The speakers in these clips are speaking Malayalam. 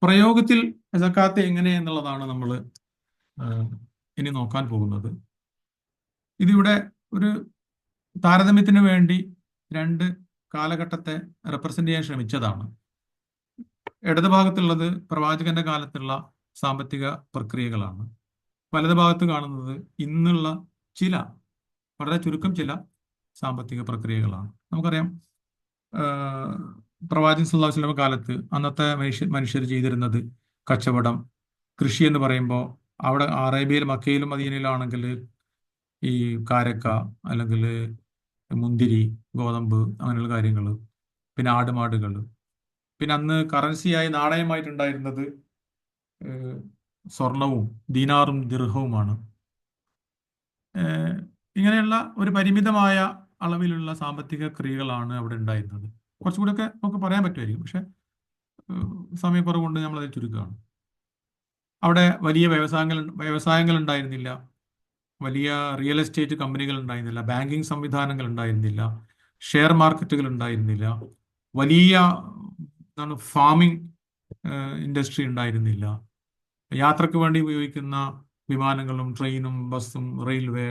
പ്രയോഗത്തിൽ സക്കാത്ത് എങ്ങനെ എന്നുള്ളതാണ് നമ്മൾ ഇനി നോക്കാൻ പോകുന്നത്. ഇതിവിടെ ഒരു താരതമ്യത്തിന് വേണ്ടി രണ്ട് കാലഘട്ടത്തെ റെപ്രസെന്റ് ചെയ്യാൻ ശ്രമിച്ചതാണ്. ഇടത് ഭാഗത്തുള്ളത് പ്രവാചകന്റെ കാലത്തുള്ള സാമ്പത്തിക പ്രക്രിയകളാണ്. വലത് ഭാഗത്ത് കാണുന്നത് ഇന്നുള്ള ചില, വളരെ ചുരുക്കം ചില സാമ്പത്തിക പ്രക്രിയകളാണ്. നമുക്കറിയാം, ആഹ് പ്രവാചകൻ സല്ലല്ലാഹു അലൈഹി വസല്ലം കാലത്ത് അന്നത്തെ മനുഷ്യർ ചെയ്തിരുന്നത് കച്ചവടം, കൃഷി എന്ന് പറയുമ്പോൾ അവിടെ അറേബ്യയിൽ മക്കയിലും മദീനയിലാണെങ്കിൽ ഈ കാരക്ക അല്ലെങ്കിൽ മുന്തിരി, ഗോതമ്പ് അങ്ങനെയുള്ള കാര്യങ്ങൾ, പിന്നെ ആടുമാടുകൾ, പിന്നെ അന്ന് കറൻസിയായി നാണയമായിട്ടുണ്ടായിരുന്നത് ഏഹ് സ്വർണവും ദീനാറും ദിർഹവുമാണ്. ഏഹ് ഇങ്ങനെയുള്ള ഒരു പരിമിതമായ അളവിലുള്ള സാമ്പത്തിക ക്രിയകളാണ് അവിടെ ഉണ്ടായിരുന്നത്. കുറച്ചുകൂടെയൊക്കെ നമുക്ക് പറയാൻ പറ്റുമായിരിക്കും, പക്ഷെ ഏഹ് സമയക്കുറവ് കൊണ്ട് നമ്മളത് ചുരുക്കുകയാണ്. അവിടെ വലിയ വ്യവസായങ്ങൾ ഉണ്ടായിരുന്നില്ല, വലിയ റിയൽ എസ്റ്റേറ്റ് കമ്പനികൾ ഉണ്ടായിരുന്നില്ല, ബാങ്കിങ് സംവിധാനങ്ങൾ ഉണ്ടായിരുന്നില്ല, ഷെയർ മാർക്കറ്റുകൾ ഉണ്ടായിരുന്നില്ല, വലിയ എന്താണ് ഫാമിംഗ് ഇൻഡസ്ട്രി ഉണ്ടായിരുന്നില്ല, യാത്രക്ക് വേണ്ടി ഉപയോഗിക്കുന്ന വിമാനങ്ങളും ട്രെയിനും ബസ്സും റെയിൽവേ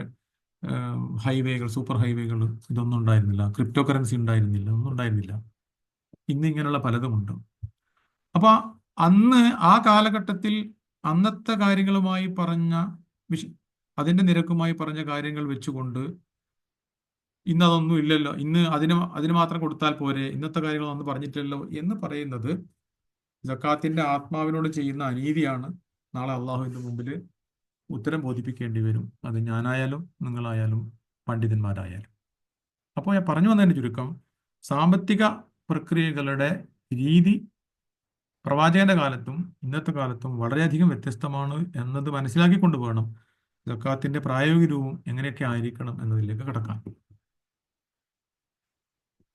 ഹൈവേകൾ, സൂപ്പർ ഹൈവേകൾ, ഇതൊന്നും ഉണ്ടായിരുന്നില്ല, ക്രിപ്റ്റോ കറൻസി ഉണ്ടായിരുന്നില്ല, ഒന്നും ഉണ്ടായിരുന്നില്ല. ഇന്ന് ഇങ്ങനെയുള്ള പലതുമുണ്ട്. അപ്പൊ അന്ന് ആ കാലഘട്ടത്തിൽ അന്നത്തെ കാര്യങ്ങളുമായി പറഞ്ഞ വിശ അതിന്റെ നിരക്കുമായി പറഞ്ഞ കാര്യങ്ങൾ വെച്ചുകൊണ്ട് ഇന്ന് അതൊന്നും ഇല്ലല്ലോ, ഇന്ന് അതിന് മാത്രം കൊടുത്താൽ പോരെ, ഇന്നത്തെ കാര്യങ്ങളൊന്നും അന്ന് പറഞ്ഞിട്ടില്ലല്ലോ എന്ന് പറയുന്നത് സക്കാത്തിന്റെ ആത്മാവിനോട് ചെയ്യുന്ന അനീതിയാണ്. നാളെ അള്ളാഹുവിന്റെ മുമ്പിൽ ഉത്തരം ബോധിപ്പിക്കേണ്ടി വരും. അത് ഞാനായാലും നിങ്ങളായാലും പണ്ഡിതന്മാരായാലും. അപ്പോൾ ഞാൻ പറഞ്ഞു വന്നതിന്റെ ചുരുക്കം, സാമ്പത്തിക പ്രക്രിയകളുടെ രീതി പ്രവാചകന്റെ കാലത്തും ഇന്നത്തെ കാലത്തും വളരെയധികം വ്യത്യസ്തമാണ് എന്നത് മനസ്സിലാക്കിക്കൊണ്ട് വേണം സക്കാത്തിന്റെ പ്രായോഗിക രൂപം എങ്ങനെയൊക്കെ ആയിരിക്കണം എന്നതിലേക്ക് കടക്കാൻ.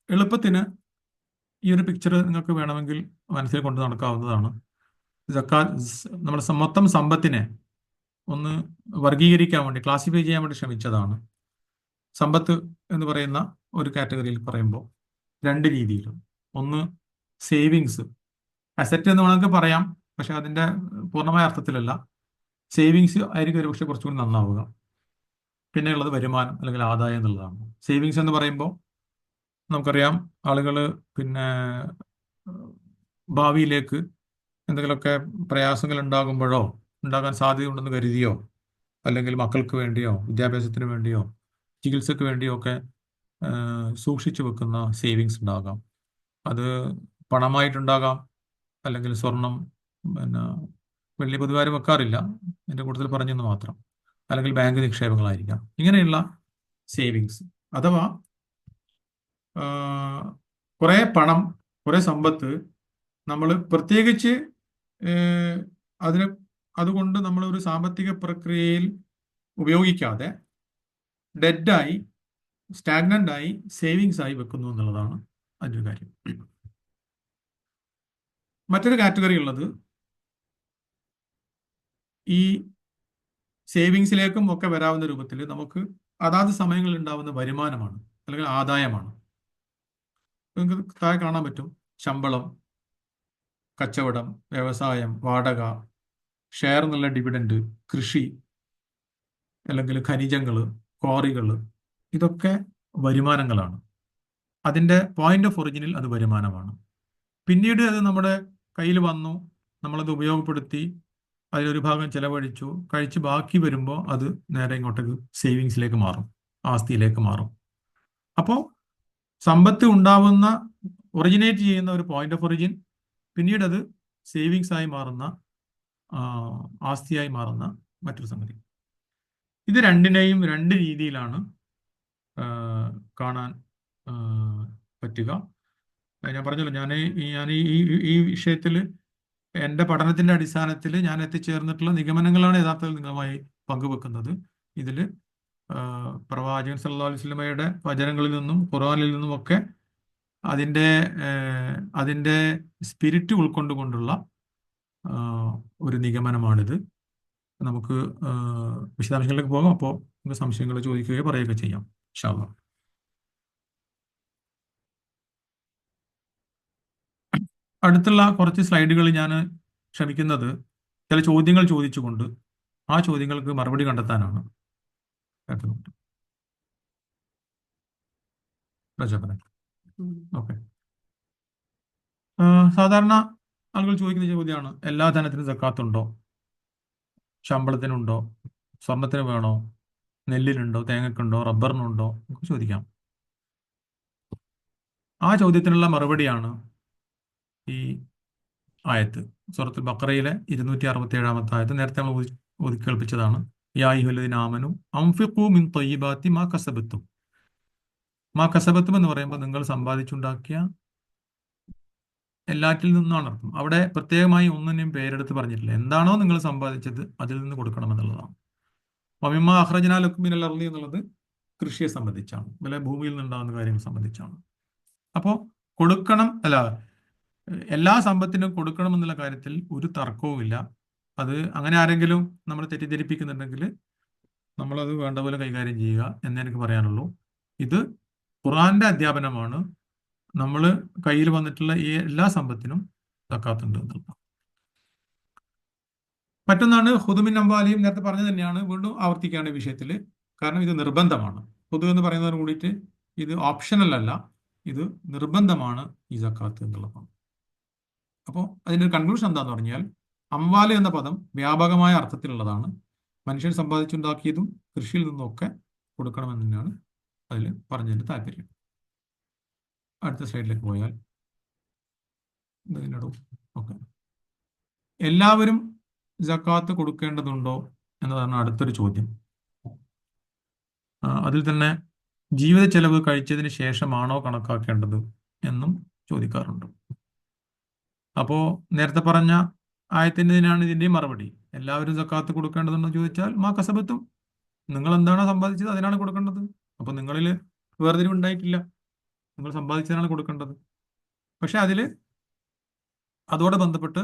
എളുപ്പത്തിന് ഈ ഒരു പിക്ചർ നിങ്ങൾക്ക് വേണമെങ്കിൽ മനസ്സിൽ കൊണ്ട് നടക്കാവുന്നതാണ്. നമ്മുടെ മൊത്തം സമ്പത്തിനെ ഒന്ന് വർഗീകരിക്കാൻ വേണ്ടി, ക്ലാസിഫൈ ചെയ്യാൻ വേണ്ടി ശ്രമിച്ചതാണ്. സമ്പത്ത് എന്ന് പറയുന്ന ഒരു കാറ്റഗറിയിൽ പറയുമ്പോൾ രണ്ട് രീതിയിലും, ഒന്ന് സേവിങ്സ്, അസറ്റ് എന്ന് വേണമെങ്കിൽ പറയാം, പക്ഷെ അതിന്റെ പൂർണ്ണമായ അർത്ഥത്തിലല്ല. സേവിങ്സ് ആയിരിക്കും ഒരു പക്ഷെ കുറച്ചുകൂടി നന്നാവുക. പിന്നെ ഉള്ളത് വരുമാനം അല്ലെങ്കിൽ ആദായം എന്നുള്ളതാണ്. സേവിങ്സ് എന്ന് പറയുമ്പോൾ നമുക്കറിയാം, ആളുകൾ പിന്നെ ഭാവിയിലേക്ക് എന്തെങ്കിലുമൊക്കെ പ്രയാസങ്ങൾ ഉണ്ടാകുമ്പോഴോ, ഉണ്ടാകാൻ സാധ്യതയുണ്ടെന്ന് കരുതിയോ, അല്ലെങ്കിൽ മക്കൾക്ക് വേണ്ടിയോ, വിദ്യാഭ്യാസത്തിന് വേണ്ടിയോ, ചികിത്സക്ക് വേണ്ടിയോ ഒക്കെ സൂക്ഷിച്ചു വെക്കുന്ന സേവിങ്സ് ഉണ്ടാകാം. അത് പണമായിട്ടുണ്ടാകാം, അല്ലെങ്കിൽ സ്വർണം, പിന്നെ വെള്ളി പൊതുവെ ആരും വെക്കാറില്ല, എൻ്റെ കൂടുതൽ പറഞ്ഞെന്ന് മാത്രം, അല്ലെങ്കിൽ ബാങ്ക് നിക്ഷേപങ്ങളായിരിക്കാം. ഇങ്ങനെയുള്ള സേവിങ്സ് അഥവാ കുറേ പണം, കുറേ സമ്പത്ത് നമ്മൾ പ്രത്യേകിച്ച് അതിന് അതുകൊണ്ട് നമ്മൾ ഒരു സാമ്പത്തിക പ്രക്രിയയിൽ ഉപയോഗിക്കാതെ ഡെഡായി, സ്റ്റാഗ്നന്റ് ആയി, സേവിങ്സ് ആയി വെക്കുന്നു എന്നുള്ളതാണ് അതിൻ്റെ കാര്യം. മറ്റൊരു കാറ്റഗറി ഉള്ളത് ഈ സേവിങ്സിലേക്കും ഒക്കെ വരാവുന്ന രൂപത്തിൽ നമുക്ക് അതാത് സമയങ്ങളിൽ ഉണ്ടാവുന്ന വരുമാനമാണ്, അല്ലെങ്കിൽ ആദായമാണ്. നിങ്ങൾക്ക് താഴെ കാണാൻ പറ്റും: ശമ്പളം, കച്ചവടം, വ്യവസായം, വാടക, ഷെയർ എന്നുള്ള ഡിവിഡൻഡ്, കൃഷി, അല്ലെങ്കിൽ ഖനിജങ്ങൾ, ക്വാറികൾ, ഇതൊക്കെ വരുമാനങ്ങളാണ്. അതിൻ്റെ പോയിന്റ് ഓഫ് ഒറിജിനിൽ അത് വരുമാനമാണ്. പിന്നീട് അത് നമ്മുടെ കയ്യിൽ വന്നു, നമ്മളത് ഉപയോഗപ്പെടുത്തി, അതിലൊരു ഭാഗം ചെലവഴിച്ചു, കഴിച്ച് ബാക്കി വരുമ്പോൾ അത് നേരെ ഇങ്ങോട്ടേക്ക് സേവിങ്സിലേക്ക് മാറും, ആസ്തിയിലേക്ക് മാറും. അപ്പോൾ സമ്പത്ത് ഉണ്ടാവുന്ന, ഒറിജിനേറ്റ് ചെയ്യുന്ന ഒരു പോയിന്റ് ഓഫ് ഒറിജിൻ, പിന്നീട് അത് സേവിങ്സ് ആയി മാറുന്ന, ആസ്തിയായി മാറുന്ന മറ്റൊരു സംഗതി. ഇത് രണ്ടിനെയും രണ്ട് രീതിയിലാണ് കാണാൻ പറ്റുക. ഞാൻ പറഞ്ഞല്ലോ, ഈ വിഷയത്തിൽ എൻ്റെ പഠനത്തിന്റെ അടിസ്ഥാനത്തിൽ ഞാൻ എത്തിച്ചേർന്നിട്ടുള്ള നിഗമനങ്ങളാണ് യഥാർത്ഥത്തിൽ നിങ്ങളുമായി പങ്കുവെക്കുന്നത്. ഇതിൽ പ്രവാചകൻ സല്ലല്ലാഹു അലൈഹി വസല്ലമയുടെ വചനങ്ങളിൽ നിന്നും ഖുർആനിൽ നിന്നും ഒക്കെ അതിൻ്റെ സ്പിരിറ്റ് ഉൾക്കൊണ്ടുകൊണ്ടുള്ള ഒരു നിഗമനമാണിത്. നമുക്ക് വിശദാംശങ്ങളിലേക്ക് പോകാം. അപ്പോൾ നമുക്ക് സംശയങ്ങൾ ചോദിക്കുകയോ പറയുകയൊക്കെ ചെയ്യാം, ഇൻഷാ അല്ലാഹ്. അടുത്തുള്ള കുറച്ച് സ്ലൈഡുകൾ ഞാൻ ശ്രമിക്കുന്നത് ചില ചോദ്യങ്ങൾ ചോദിച്ചുകൊണ്ട് ആ ചോദ്യങ്ങൾക്ക് മറുപടി കണ്ടെത്താനാണ് കേട്ടത്. പ്രചോദനം. ഓക്കെ. സാധാരണ ആളുകൾ ചോദിക്കുന്ന ചോദ്യമാണ്, എല്ലാ ധനത്തിനും സക്കാത്തുണ്ടോ? ശമ്പളത്തിനുണ്ടോ? സ്വർണത്തിന് വേണോ? നെല്ലിനുണ്ടോ? തേങ്ങക്കുണ്ടോ? റബ്ബറിനുണ്ടോ? നമുക്ക് ചോദിക്കാം. ആ ചോദ്യത്തിനുള്ള മറുപടിയാണ് ഈ ആയത്ത്. സൂറത്തുൽ ബഖറയിലെ 267-ാമത്തെ ആയത്ത് നേരത്തെ നമ്മൾ ഓതി കേൾപ്പിച്ചതാണ്. യാ അയ്യുഹല്ലദീന ആമനു അൻഫിഖൂ മിൻ ത്വയ്യിബാത്തി മാ കസബത്തും. മാ കസബത്തും എന്ന് പറയുമ്പോൾ നിങ്ങൾ സമ്പാദിച്ചുണ്ടാക്കിയ എല്ലാറ്റിൽ നിന്നാണ് അർത്ഥം. അവിടെ പ്രത്യേകമായി ഒന്നിനെയും പേരെടുത്ത് പറഞ്ഞിട്ടില്ല. എന്താണോ നിങ്ങൾ സമ്പാദിച്ചത് അതിൽ നിന്ന് കൊടുക്കണമെന്നുള്ളതാണ്. വമിമ്മ അഖ്റജ്നാ ലക്കും മിനൽ അർളി എന്നുള്ളത് കൃഷിയെ സംബന്ധിച്ചാണ്, വല്ല ഭൂമിയിൽ നിന്നുണ്ടാകുന്ന കാര്യങ്ങൾ സംബന്ധിച്ചാണ്. അപ്പോൾ കൊടുക്കണം, അല്ല, എല്ലാ സമ്പത്തിനും കൊടുക്കണം എന്നുള്ള കാര്യത്തിൽ ഒരു തർക്കവുമില്ല. അത് അങ്ങനെ ആരെങ്കിലും നമ്മൾ തെറ്റിദ്ധരിപ്പിക്കുന്നുണ്ടെങ്കിൽ നമ്മളത് വേണ്ട പോലെ കൈകാര്യം ചെയ്യുക എന്നേ എനിക്ക് പറയാനുള്ളൂ. ഇത് ഖുർആന്റെ അധ്യാപനമാണ്. നമ്മൾ കയ്യിൽ വന്നിട്ടുള്ള ഈ എല്ലാ സമ്പത്തിനും സക്കാത്തുണ്ട് എന്നുള്ളത്. മറ്റൊന്നാണ് ഹുദുമിൻ അംവാലിയും. നേരത്തെ പറഞ്ഞു തന്നെയാണ്, വീണ്ടും ആവർത്തിക്കുകയാണ് ഈ വിഷയത്തിൽ. കാരണം ഇത് നിർബന്ധമാണ്. ഹുദു എന്ന് പറയുന്നതിന് കൂടിയിട്ട് ഇത് ഓപ്ഷണൽ അല്ല, ഇത് നിർബന്ധമാണ് ഈ സക്കാത്ത് എന്നുള്ളതാണ്. അപ്പോൾ അതിൻ്റെ ഒരു കൺക്ലൂഷൻ എന്താന്ന് പറഞ്ഞാൽ, അംവാല് എന്ന പദം വ്യാപകമായ അർത്ഥത്തിലുള്ളതാണ്. മനുഷ്യൻ സമ്പാദിച്ചുണ്ടാക്കിയതും കൃഷിയിൽ നിന്നൊക്കെ കൊടുക്കണമെന്ന് തന്നെയാണ് അതിൽ പറഞ്ഞതിൻ്റെ താല്പര്യം. അടുത്ത സ്ലൈഡിലേക്ക് പോയാൽ ഓക്കെ, എല്ലാവരും സക്കാത്ത് കൊടുക്കേണ്ടതുണ്ടോ എന്നതാണ് അടുത്തൊരു ചോദ്യം. അതിൽ തന്നെ ജീവിത ചെലവ് കഴിച്ചതിന് ശേഷമാണോ കണക്കാക്കേണ്ടത് എന്നും ചോദിക്കാറുണ്ട്. അപ്പോൾ നേരത്തെ പറഞ്ഞ ആയത്തിൻ്റെതിനാണ് ഇതിൻ്റെയും മറുപടി. എല്ലാവരും സക്കാത്ത് കൊടുക്കേണ്ടതുണ്ടെന്ന് ചോദിച്ചാൽ മാ കസബത്തും, നിങ്ങൾ എന്താണോ സമ്പാദിച്ചത് അതിനാണ് കൊടുക്കേണ്ടത്. അപ്പോൾ നിങ്ങളിൽ വേർതിരിവുണ്ടായിട്ടില്ല, നിങ്ങൾ സമ്പാദിച്ചതിനാണ് കൊടുക്കേണ്ടത്. പക്ഷെ അതോടെ ബന്ധപ്പെട്ട്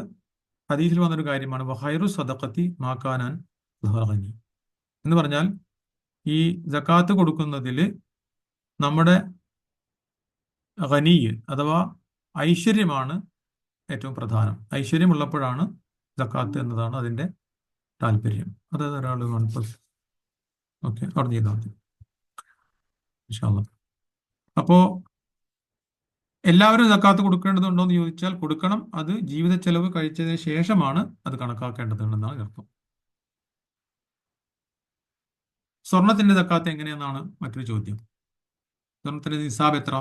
ഹദീസിൽ വന്നൊരു കാര്യമാണ് വഖൈറു സദഖത്തി മാക്കാനാൻ ളഗനി എന്ന് പറഞ്ഞാൽ, ഈ സക്കാത്ത് കൊടുക്കുന്നതിൽ നമ്മുടെ ഖനീയ് അഥവാ ഐശ്വര്യമാണ് ഏറ്റവും പ്രധാനം. ഐശ്വര്യമുള്ളപ്പോഴാണ് സക്കാത്ത് എന്നതാണ് അതിൻ്റെ താല്പര്യം. അതായത് ഒരാൾ ഓക്കെ അവിടെ ചെയ്താൽ മതി ഇൻഷാ അല്ലാഹ്. അപ്പോൾ എല്ലാവരും സക്കാത്ത് കൊടുക്കേണ്ടതുണ്ടോ എന്ന് ചോദിച്ചാൽ കൊടുക്കണം. അത് ജീവിത ചെലവ് കഴിച്ചതിന് ശേഷമാണ് അത് കണക്കാക്കേണ്ടതുണ്ടെന്നാണ് അർത്ഥം. സ്വർണത്തിന്റെ സക്കാത്ത് എങ്ങനെയെന്നാണ് മറ്റൊരു ചോദ്യം. സ്വർണത്തിന്റെ നിസാബ് എത്ര?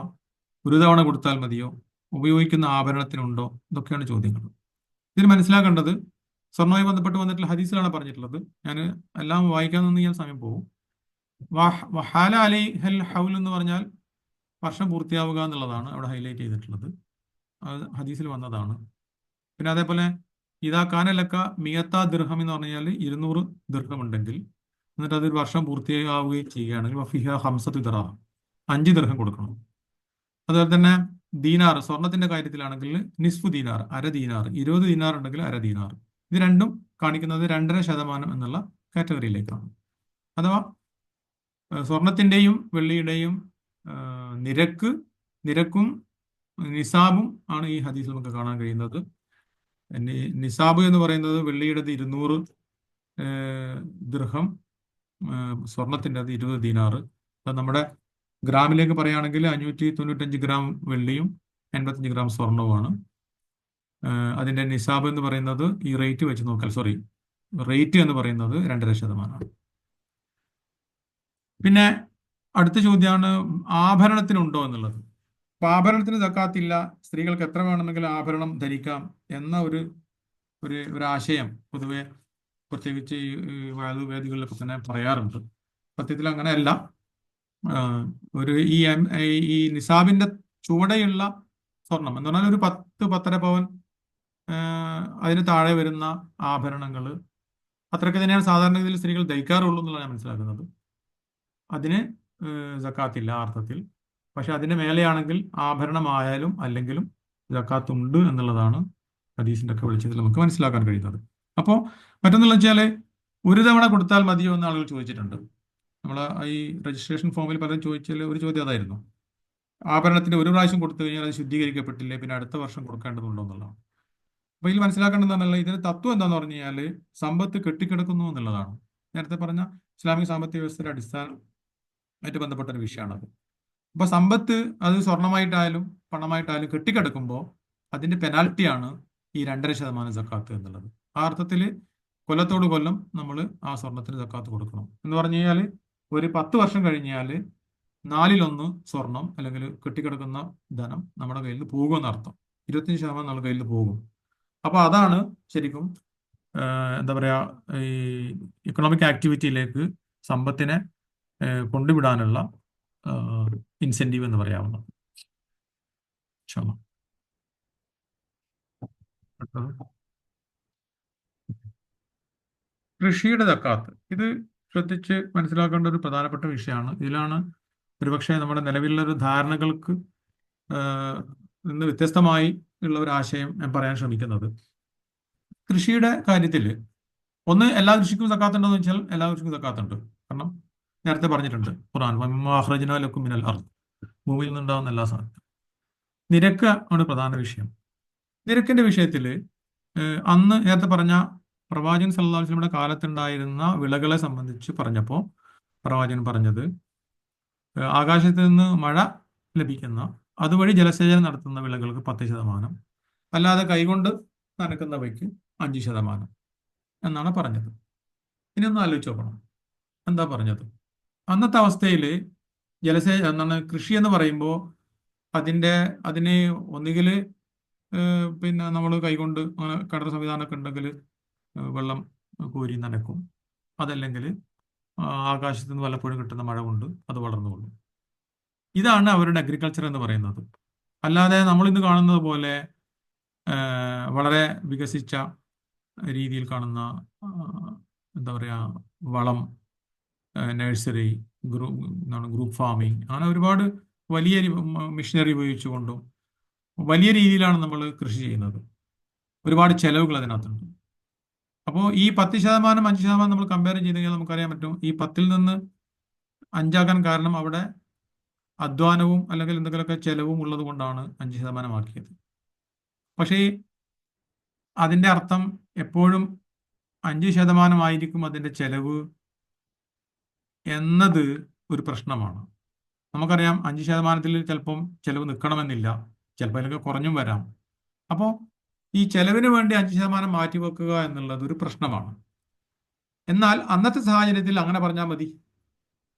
ഒരു തവണ കൊടുത്താൽ മതിയോ? ഉപയോഗിക്കുന്ന ആഭരണത്തിനുണ്ടോ? ഇതൊക്കെയാണ് ചോദ്യങ്ങൾ. ഇതിൽ മനസ്സിലാക്കേണ്ടത്, സ്വർണ്ണവുമായി ബന്ധപ്പെട്ട് വന്നിട്ടുള്ള ഹദീസിലാണ് പറഞ്ഞിട്ടുള്ളത്. ഞാൻ എല്ലാം വായിക്കാൻ നിന്ന് ഞാൻ സമയം പോകും. വഹാല അലൈഹൽ ഹൗൽ എന്ന് പറഞ്ഞാൽ വർഷം പൂർത്തിയാവുക എന്നുള്ളതാണ് അവിടെ ഹൈലൈറ്റ് ചെയ്തിട്ടുള്ളത്. അത് ഹദീസിൽ വന്നതാണ്. പിന്നെ അതേപോലെ ഇതാ കാനലക്ക മിയത്ത ദിർഹം എന്ന് പറഞ്ഞാൽ 200 ദിർഹം ഉണ്ടെങ്കിൽ, എന്നിട്ട് അതൊരു വർഷം പൂർത്തിയാവുകയും ചെയ്യുകയാണെങ്കിൽ വഫിഹ ഹംസത്തു ദിർഹം, 5 ദിർഹം കൊടുക്കണം. അതുപോലെ തന്നെ ദീനാർ, സ്വർണത്തിന്റെ കാര്യത്തിലാണെങ്കിൽ നിസ്ഫു ദീനാർ, അര ദീനാർ, 20 ദീനാർ ഉണ്ടെങ്കിൽ അര ദീനാർ. ഇത് രണ്ടും കാണിക്കുന്നത് 2.5% എന്നുള്ള കാറ്റഗറിയിലേക്കാണ്. അഥവാ സ്വർണത്തിന്റെയും വെള്ളിയുടെയും നിരക്കും നിസാബും ആണ് ഈ ഹദീസിൽ നമുക്ക് കാണാൻ കഴിയുന്നത്. നിസാബ് എന്ന് പറയുന്നത് വെള്ളിയുടേത് 200 ദിർഹം, സ്വർണത്തിൻ്റെ അത് 20 ദീനാർ. അത് നമ്മുടെ ഗ്രാമിലേക്ക് പറയുകയാണെങ്കിൽ 595 ഗ്രാം വെള്ളിയും 85 ഗ്രാം സ്വർണവുമാണ്. അതിൻ്റെ നിസാബ് എന്ന് പറയുന്നത് ഈ റേറ്റ് വെച്ച് നോക്കിയാൽ, റേറ്റ് എന്ന് പറയുന്നത് 2.5%. പിന്നെ അടുത്ത ചോദ്യമാണ് ആഭരണത്തിനുണ്ടോ എന്നുള്ളത്. അപ്പൊ ആഭരണത്തിന് സക്കാത്തില്ല, സ്ത്രീകൾക്ക് എത്ര വേണമെങ്കിലും ആഭരണം ധരിക്കാം എന്ന ഒരു ആശയം പൊതുവെ പ്രത്യേകിച്ച് ഈ വേദികളിലൊക്കെ തന്നെ പറയാറുണ്ട്. സത്യത്തിൽ അങ്ങനെയല്ല. ഈ നിസാബിന്റെ ചുവടെയുള്ള സ്വർണം എന്ന് പറഞ്ഞാൽ ഒരു 10-10.5 പവൻ അതിന് താഴെ വരുന്ന ആഭരണങ്ങൾ അത്രയൊക്കെ തന്നെയാണ് സാധാരണഗതിയിൽ സ്ത്രീകൾ ധരിക്കാറുള്ളൂ എന്നുള്ളതാണ് ഞാൻ മനസ്സിലാക്കുന്നത്. അതിന് സക്കാത്തില്ല ആ അർത്ഥത്തിൽ. പക്ഷെ അതിന് മേലെയാണെങ്കിൽ ആഭരണമായാലും അല്ലെങ്കിലും സക്കാത്ത് ഉണ്ട് എന്നുള്ളതാണ് ഹദീസിന്റെ ഒക്കെ വെളിച്ചത്തിൽ നമുക്ക് മനസ്സിലാക്കാൻ കഴിയുന്നത്. അപ്പോൾ മറ്റൊന്നെന്ന് വെച്ചാൽ ഒരു തവണ കൊടുത്താൽ മതിയോ എന്ന് ആളുകൾ ചോദിച്ചിട്ടുണ്ട്. നമ്മൾ ഈ രജിസ്ട്രേഷൻ ഫോമിൽ പലരും ചോദിച്ചാൽ ഒരു ചോദ്യം അതായിരുന്നു, ആഭരണത്തിന് ഒരു പ്രാവശ്യം കൊടുത്തു കഴിഞ്ഞാൽ അത് ശുദ്ധീകരിക്കപ്പെട്ടില്ലേ, പിന്നെ അടുത്ത വർഷം കൊടുക്കേണ്ടതുണ്ടോ എന്നുള്ളതാണ്. അപ്പൊ ഇതിൽ മനസ്സിലാക്കേണ്ടതെന്നുള്ള ഇതിന്റെ തത്വം എന്താന്ന് പറഞ്ഞു കഴിഞ്ഞാൽ സമ്പത്ത് കെട്ടിക്കിടക്കുന്നു എന്നുള്ളതാണ്. നേരത്തെ പറഞ്ഞ ഇസ്ലാമിക സാമ്പത്തിക വ്യവസ്ഥയുടെ അടിസ്ഥാനമായിട്ട് ബന്ധപ്പെട്ട ഒരു വിഷയമാണത്. അപ്പൊ സമ്പത്ത് അത് സ്വർണമായിട്ടായാലും പണമായിട്ടായാലും കെട്ടിക്കിടക്കുമ്പോൾ അതിന്റെ പെനാൽറ്റിയാണ് ഈ 2.5% സക്കാത്ത് എന്നുള്ളത്. ആ അർത്ഥത്തിൽ കൊല്ലത്തോട് കൊല്ലം നമ്മൾ ആ സ്വർണത്തിന് സക്കാത്ത് കൊടുക്കണം എന്ന് പറഞ്ഞു കഴിഞ്ഞാൽ ഒരു 10 വർഷം കഴിഞ്ഞാൽ 4/1 സ്വർണം അല്ലെങ്കിൽ കെട്ടിക്കിടക്കുന്ന ധനം നമ്മുടെ കയ്യിൽ നിന്ന് പോകുമെന്ന് അർത്ഥം. 25% നമ്മുടെ കയ്യിൽ നിന്ന് പോകും. അപ്പൊ അതാണ് ശരിക്കും എന്താ പറയാ, ഈ ഇക്കണോമിക് ആക്ടിവിറ്റിയിലേക്ക് സമ്പത്തിനെ കൊണ്ടുവിടാനുള്ള ഇൻസെന്റീവ് എന്ന് പറയാവുന്നത്. ക്ഷമ. അടുത്തത് കൃഷിയുടെ സക്കാത്ത്. ഇത് ശ്രദ്ധിച്ച് മനസ്സിലാക്കേണ്ട ഒരു പ്രധാനപ്പെട്ട വിഷയമാണ്. ഇതിലാണ് ഒരുപക്ഷെ നമ്മുടെ നിലവിലുള്ള ഒരു ധാരണകൾക്ക് നിന്ന് വ്യത്യസ്തമായി ഉള്ള ഒരു ആശയം ഞാൻ പറയാൻ ശ്രമിക്കുന്നത്. കൃഷിയുടെ കാര്യത്തിൽ ഒന്ന്, എല്ലാ കൃഷിക്കും സക്കാത്തുണ്ടോ എന്ന് വെച്ചാൽ എല്ലാ കൃഷിക്കും സക്കാത്തുണ്ട്. കാരണം നേരത്തെ പറഞ്ഞിട്ടുണ്ട് ഖുർആൻ, അഖ്റജ്നാ ലക്കും മിനൽ അർദ്, ഭൂമിയിൽ നിന്നുണ്ടാകുന്ന എല്ലാ സാധനവും. നിരക്ക് ആണ് പ്രധാന വിഷയം. നിരക്കിന്റെ വിഷയത്തിൽ അന്ന് നേരത്തെ പറഞ്ഞ പ്രവാചകൻ സല്ലല്ലാഹു അലൈഹി വസല്ലമയുടെ കാലത്തുണ്ടായിരുന്ന വിളകളെ സംബന്ധിച്ച് പറഞ്ഞപ്പോൾ പ്രവാചകൻ പറഞ്ഞത് ആകാശത്ത് നിന്ന് മഴ ലഭിക്കുന്ന അതുവഴി ജലസേചനം നടത്തുന്ന വിളകൾക്ക് 10%, അല്ലാതെ കൈകൊണ്ട് നനക്കുന്നവയ്ക്ക് 5% എന്നാണ് പറഞ്ഞത്. ഇനി ഒന്ന് ആലോചിച്ച് നോക്കണം, എന്താ പറഞ്ഞത്? അന്നത്തെ അവസ്ഥയിൽ എന്താണ് കൃഷി എന്ന് പറയുമ്പോൾ അതിന് ഒന്നുകിൽ പിന്നെ നമ്മൾ കൈകൊണ്ട് അങ്ങനെ കിണർ സംവിധാനമൊക്കെ ഉണ്ടെങ്കിൽ വെള്ളം കോരി നനക്കും, അതല്ലെങ്കിൽ ആകാശത്ത് നിന്ന് വല്ലപ്പോഴും കിട്ടുന്ന മഴ കൊണ്ട് അത് വളർന്നുകൊള്ളും. ഇതാണ് അവരുടെ അഗ്രികൾച്ചർ എന്ന് പറയുന്നത്. അല്ലാതെ നമ്മൾ ഇന്ന് കാണുന്നത് പോലെ വളരെ വികസിച്ച രീതിയിൽ കാണുന്ന എന്താ പറയുക, വളം, നഴ്സറി, ഗ്രൂപ്പ് ഫാമിംഗ്, അങ്ങനെ ഒരുപാട് വലിയ മെഷീനറി ഉപയോഗിച്ചുകൊണ്ടും വലിയ രീതിയിലാണ് നമ്മൾ കൃഷി ചെയ്യുന്നത്. ഒരുപാട് ചെലവുകൾ അതിനകത്തുണ്ട്. അപ്പോൾ ഈ 10%, 5% നമ്മൾ കമ്പയർ ചെയ്ത് കഴിഞ്ഞാൽ നമുക്കറിയാൻ പറ്റും ഈ 10ൽ നിന്ന് 5 കാരണം അവിടെ അധ്വാനവും അല്ലെങ്കിൽ എന്തെങ്കിലുമൊക്കെ ചെലവും ഉള്ളത് കൊണ്ടാണ് 5% ആക്കിയത്. പക്ഷേ അതിൻ്റെ അർത്ഥം എപ്പോഴും 5% ആയിരിക്കും അതിൻ്റെ ചെലവ് എന്നത് ഒരു പ്രശ്നമാണ്. നമുക്കറിയാം 5%-ൽ ചിലപ്പം ചെലവ് നിൽക്കണമെന്നില്ല, ചിലപ്പോൾ അതിലൊക്കെ കുറഞ്ഞും വരാം. അപ്പോൾ ഈ ചെലവിന് വേണ്ടി 5% മാറ്റിവെക്കുക എന്നുള്ളത് ഒരു പ്രശ്നമാണ്. എന്നാൽ അന്നത്തെ സാഹചര്യത്തിൽ അങ്ങനെ പറഞ്ഞാൽ മതി.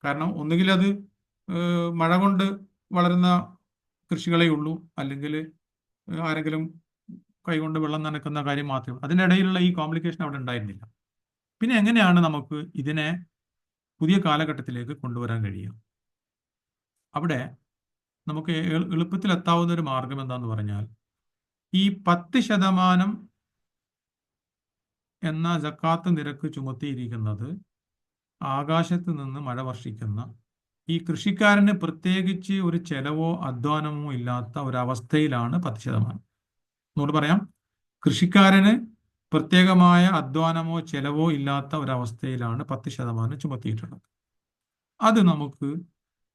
കാരണം ഒന്നുകിൽ അത് മഴ കൊണ്ട് വളരുന്ന കൃഷികളേ ഉള്ളൂ, അല്ലെങ്കിൽ ആരെങ്കിലും കൈകൊണ്ട് വെള്ളം നനക്കുന്ന കാര്യം മാത്രമേ. അതിനിടയിലുള്ള ഈ കോംപ്ലിക്കേഷൻ അവിടെ ഉണ്ടായിരുന്നില്ല. പിന്നെ എങ്ങനെയാണ് നമുക്ക് ഇതിനെ പുതിയ കാലഘട്ടത്തിലേക്ക് കൊണ്ടുവരാൻ കഴിയുക? അവിടെ നമുക്ക് എളുപ്പത്തിൽ എത്താവുന്ന ഒരു മാർഗം എന്താന്ന് പറഞ്ഞാൽ ഈ 10% എന്ന സക്കാത്ത് നിരക്ക് ചുമത്തിയിരിക്കുന്നത് ആകാശത്ത് നിന്ന് മഴ വർഷിക്കുന്ന ഈ കൃഷിക്കാരന് പ്രത്യേകിച്ച് ഒരു ചെലവോ അധ്വാനമോ ഇല്ലാത്ത ഒരവസ്ഥയിലാണ് 10%. എന്നോട് പറയാം, കൃഷിക്കാരന് പ്രത്യേകമായ അധ്വാനമോ ചെലവോ ഇല്ലാത്ത ഒരവസ്ഥയിലാണ് 10% ചുമത്തിയിട്ടുള്ളത്. അത് നമുക്ക്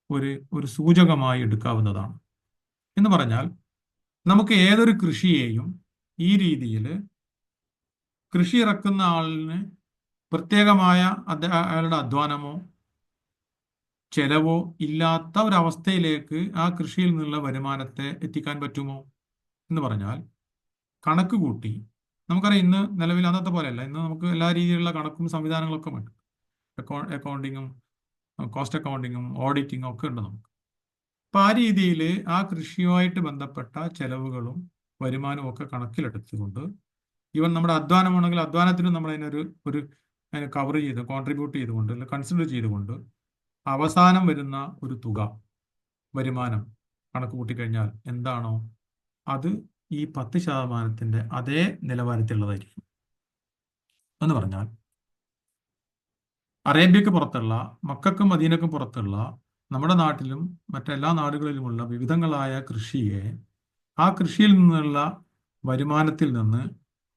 ഒരു സൂചകമായി എടുക്കാവുന്നതാണ്. എന്ന് പറഞ്ഞാൽ നമുക്ക് ഏതൊരു കൃഷിയെയും ഈ രീതിയിൽ കൃഷി ഇറക്കുന്ന ആളിന് പ്രത്യേകമായ അയാളുടെ അധ്വാനമോ ചെലവോ ഇല്ലാത്ത ഒരവസ്ഥയിലേക്ക് ആ കൃഷിയിൽ നിന്നുള്ള വരുമാനത്തെ എത്തിക്കാൻ പറ്റുമോ എന്ന് പറഞ്ഞാൽ കണക്ക് കൂട്ടി നമുക്കറിയാം. ഇന്ന് നിലവിൽ അന്നത്തെ പോലെയല്ല, ഇന്ന് നമുക്ക് എല്ലാ രീതിയിലുള്ള കണക്കും സംവിധാനങ്ങളൊക്കെ ഉണ്ട്. അക്കൗണ്ടിങ്ങും കോസ്റ്റ് അക്കൗണ്ടിങ്ങും ഓഡിറ്റിങ്ങും ഒക്കെ ഉണ്ട് നമുക്ക്. അപ്പം ആ രീതിയിൽ ആ കൃഷിയുമായിട്ട് ബന്ധപ്പെട്ട ചെലവുകളും വരുമാനവും ഒക്കെ കണക്കിലെടുത്തുകൊണ്ട് ഈവൻ നമ്മുടെ അധ്വാനമാണെങ്കിൽ അധ്വാനത്തിനും നമ്മൾ അതിനെ കവർ ചെയ്ത് കോൺട്രിബ്യൂട്ട് ചെയ്തുകൊണ്ട് അല്ലെങ്കിൽ കൺസിഡർ ചെയ്തുകൊണ്ട് അവസാനം വരുന്ന ഒരു തുക വരുമാനം കണക്ക് കൂട്ടിക്കഴിഞ്ഞാൽ എന്താണോ അത് ഈ 10%-ന്റെ അതേ നിലവാരത്തിലുള്ളതായിരിക്കും. എന്ന് പറഞ്ഞാൽ അറേബ്യക്ക് പുറത്തുള്ള, മക്കക്കും മദീനക്കും പുറത്തുള്ള നമ്മുടെ നാട്ടിലും മറ്റെല്ലാ നാടുകളിലുമുള്ള വിവിധങ്ങളായ കൃഷിയെ ആ കൃഷിയിൽ നിന്നുള്ള വരുമാനത്തിൽ നിന്ന്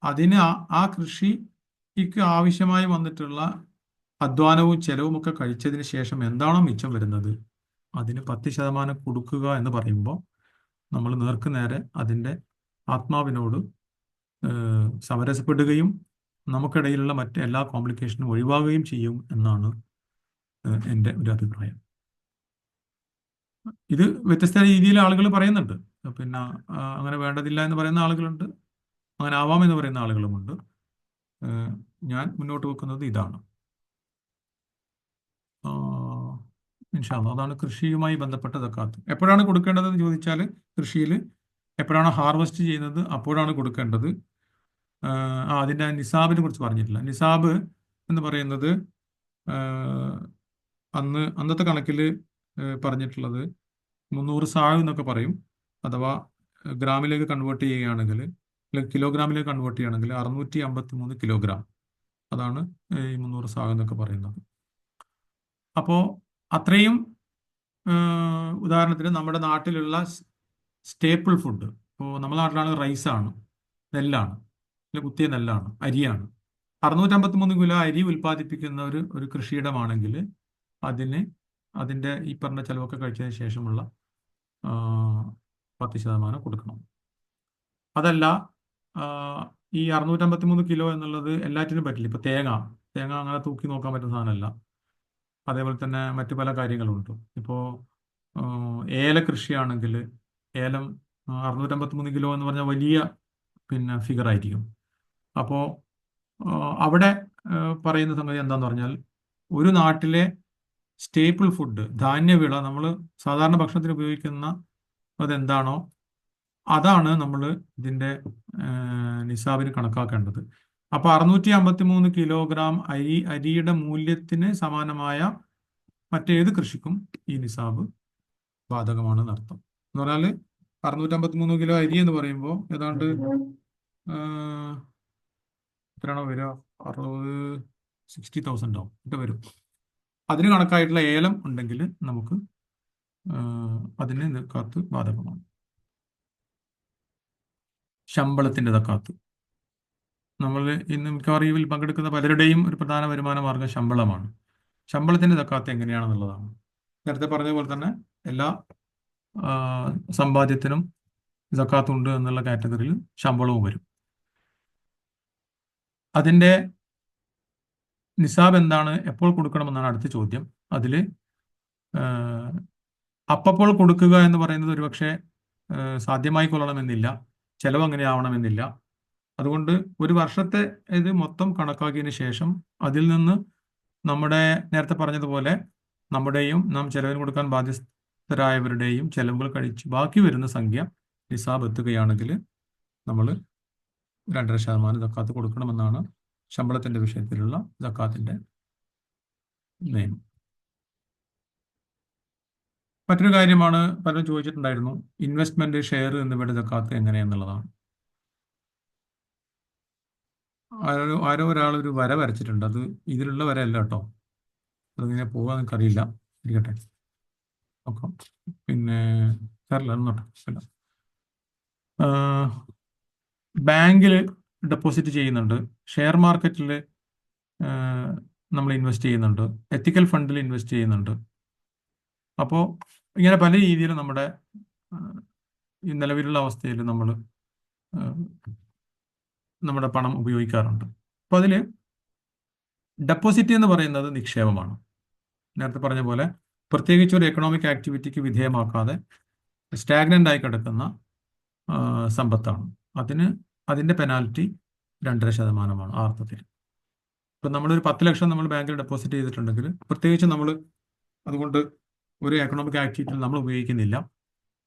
അതിന് ആ കൃഷിക്ക് ആവശ്യമായി വന്നിട്ടുള്ള അധ്വാനവും ചെലവും ഒക്കെ കഴിച്ചതിന് ശേഷം എന്താണോ മിച്ചം വരുന്നത് അതിന് 10% കൊടുക്കുക എന്ന് പറയുമ്പോൾ നമ്മൾ നേർക്ക് നേരെ അതിൻ്റെ ആത്മാവിനോട് സമരസപ്പെടുകയും നമുക്കിടയിലുള്ള മറ്റ് എല്ലാ കോംപ്ലിക്കേഷനും ഒഴിവാകുകയും ചെയ്യും എന്നാണ് എൻ്റെ ഒരു അഭിപ്രായം. ഇത് വ്യത്യസ്ത രീതിയിൽ ആളുകൾ പറയുന്നുണ്ട്. പിന്നെ അങ്ങനെ വേണ്ടതില്ല എന്ന് പറയുന്ന ആളുകളുണ്ട്, അങ്ങനെ ആവാമെന്ന് പറയുന്ന ആളുകളുമുണ്ട്. ഏഹ് ഞാൻ മുന്നോട്ട് വെക്കുന്നത് ഇതാണ്. ഇൻഷാ അല്ലാ അതാണ് കൃഷിയുമായി ബന്ധപ്പെട്ട സക്കാത്ത്. എപ്പോഴാണ് കൊടുക്കേണ്ടതെന്ന് ചോദിച്ചാൽ, കൃഷിയിൽ എപ്പോഴാണ് ഹാർവെസ്റ്റ് ചെയ്യുന്നത് അപ്പോഴാണ് കൊടുക്കേണ്ടത്. അതിൻ്റെ നിസാബിനെ കുറിച്ച് പറഞ്ഞിട്ടില്ല. നിസാബ് എന്ന് പറയുന്നത് അന്നത്തെ കണക്കിൽ പറഞ്ഞിട്ടുള്ളത് 300 സാഴ് എന്നൊക്കെ പറയും. അഥവാ ഗ്രാമിലേക്ക് കൺവേർട്ട് ചെയ്യുകയാണെങ്കിൽ, അല്ലെങ്കിൽ കിലോഗ്രാമിലേക്ക് കൺവേർട്ട് ചെയ്യുകയാണെങ്കിൽ 653 കിലോഗ്രാം. അതാണ് ഈ 300 സാഴ് എന്നൊക്കെ പറയുന്നത്. അപ്പോൾ അത്രയും ഉദാഹരണത്തിന് നമ്മുടെ നാട്ടിലുള്ള സ്റ്റേപ്പിൾ ഫുഡ്, ഇപ്പോൾ നമ്മുടെ നാട്ടിലാണ് റൈസാണ്, നെല്ലാണ്, അല്ലെങ്കിൽ കുത്തിയ നെല്ലാണ്, അരിയാണ്. 653 കിലോ അരി ഉൽപ്പാദിപ്പിക്കുന്ന ഒരു കൃഷിയിടമാണെങ്കിൽ അതിൻ്റെ ഈ പറഞ്ഞ ചിലവൊക്കെ കഴിച്ചതിന് ശേഷമുള്ള 10% കൊടുക്കണം. അതല്ല, ഈ 653 കിലോ എന്നുള്ളത് എല്ലാറ്റിനും പറ്റില്ല. ഇപ്പോൾ തേങ്ങ അങ്ങനെ തൂക്കി നോക്കാൻ പറ്റുന്ന സാധനമല്ല. അതേപോലെ തന്നെ മറ്റു പല കാര്യങ്ങളുണ്ട്. ഇപ്പോൾ ഏല കൃഷിയാണെങ്കിൽ ഏലം 653 കിലോ എന്ന് പറഞ്ഞാൽ വലിയ പിന്നെ ഫിഗർ ആയിരിക്കും. അപ്പോൾ അവിടെ പറയുന്ന സംഗതി എന്താന്ന് പറഞ്ഞാൽ, ഒരു നാട്ടിലെ സ്റ്റേപ്പിൾ ഫുഡ്, ധാന്യവിള, നമ്മൾ സാധാരണ ഭക്ഷണത്തിന് ഉപയോഗിക്കുന്ന അതെന്താണോ അതാണ് നമ്മൾ ഇതിൻ്റെ നിസാബിന് കണക്കാക്കേണ്ടത്. അപ്പോൾ 653 കിലോഗ്രാം അരിയുടെ മൂല്യത്തിന് സമാനമായ മറ്റേത് കൃഷിക്കും ഈ നിസാബ് ബാധകമാണെന്ന് അർത്ഥം. എന്ന് പറഞ്ഞാൽ 653 കിലോ അരി എന്ന് പറയുമ്പോൾ ഏതാണ്ട് എത്രയാണോ വരിക, 60,000 ആവും ഒക്കെ വരും. അതിന് കണക്കായിട്ടുള്ള ഏലം ഉണ്ടെങ്കിൽ നമുക്ക് അതിന് സക്കാത്ത് ബാധകമാണ്. ശമ്പളത്തിൻ്റെ സക്കാത്ത്, നമ്മൾ ഇന്ന് മിക്കവാറും ഇതിൽ പങ്കെടുക്കുന്ന പലരുടെയും ഒരു പ്രധാന വരുമാന മാർഗ്ഗം ശമ്പളമാണ്. ശമ്പളത്തിൻ്റെ സക്കാത്ത് എങ്ങനെയാണെന്നുള്ളതാണ്. നേരത്തെ പറഞ്ഞ പോലെ തന്നെ എല്ലാ സമ്പാദ്യത്തിനും സക്കാത്ത് ഉണ്ട് എന്നുള്ള കാറ്റഗറിയിൽ ശമ്പളവും വരും. അതിൻ്റെ നിസാബ് എന്താണ്, എപ്പോൾ കൊടുക്കണമെന്നാണ് അടുത്ത ചോദ്യം. അതിൽ അപ്പോൾ കൊടുക്കുക എന്ന് പറയുന്നത് ഒരുപക്ഷെ സാധ്യമായി കൊള്ളണമെന്നില്ല, ചെലവ് അങ്ങനെ ആവണമെന്നില്ല. അതുകൊണ്ട് ഒരു വർഷത്തെ ഇത് മൊത്തം കണക്കാക്കിയതിന് ശേഷം അതിൽ നിന്ന് നമ്മുടെ നേരത്തെ പറഞ്ഞതുപോലെ നമ്മുടെയും നാം ചെലവിന് കൊടുക്കാൻ ബാധ്യസ്ഥരായവരുടെയും ചെലവുകൾ കഴിച്ച് ബാക്കി വരുന്ന സംഖ്യ നിസാബ് എത്തുകയാണെങ്കിൽ നമ്മൾ 2.5% സക്കാത്ത് കൊടുക്കണമെന്നാണ് ശമ്പളത്തിൻ്റെ വിഷയത്തിലുള്ള സക്കാത്തിൻ്റെ നിയമം. മറ്റൊരു കാര്യമാണ്, പലരും ചോദിച്ചിട്ടുണ്ടായിരുന്നു, ഇൻവെസ്റ്റ്മെന്റ്, ഷെയർ എന്നിവയുടെ സക്കാത്ത് എങ്ങനെയെന്നുള്ളതാണ്. ആരോ ഒരാൾ ഒരു വര വരച്ചിട്ടുണ്ട്. അത് ഇതിലുള്ള വരയല്ല കേട്ടോ, അതിങ്ങനെ പോകാൻ എനിക്കറിയില്ല, ഇരിക്കട്ടെ നോക്കാം. പിന്നെ നോട്ടെ, ബാങ്കിൽ ഡെപ്പോസിറ്റ് ചെയ്യുന്നുണ്ട്, ഷെയർ മാർക്കറ്റിൽ നമ്മൾ ഇൻവെസ്റ്റ് ചെയ്യുന്നുണ്ട്, എത്തിക്കൽ ഫണ്ടിൽ ഇൻവെസ്റ്റ് ചെയ്യുന്നുണ്ട്. അപ്പോൾ ഇങ്ങനെ പല രീതിയിൽ നമ്മുടെ ഈ നിലവിലുള്ള അവസ്ഥയിൽ നമ്മൾ നമ്മുടെ പണം ഉപയോഗിക്കാറുണ്ട്. അപ്പോൾ അതിൽ ഡെപ്പോസിറ്റ് എന്ന് പറയുന്നത് നിക്ഷേപമാണ്. നേരത്തെ പറഞ്ഞ പോലെ പ്രത്യേകിച്ച് ഒരു എക്കണോമിക് ആക്ടിവിറ്റിക്ക് വിധേയമാക്കാതെ സ്റ്റാഗ്നൻ്റ് ആയി കിടക്കുന്ന സമ്പത്താണ്. അതിൻ്റെ പെനാൽറ്റി 2.5% ആ അർത്ഥത്തിൽ. ഇപ്പം നമ്മളൊരു 10 ലക്ഷം നമ്മൾ ബാങ്കിൽ ഡെപ്പോസിറ്റ് ചെയ്തിട്ടുണ്ടെങ്കിൽ, പ്രത്യേകിച്ച് നമ്മൾ അതുകൊണ്ട് ഒരു എക്കണോമിക് ആക്ടിവിറ്റിയിൽ നമ്മൾ ഉപയോഗിക്കുന്നില്ല,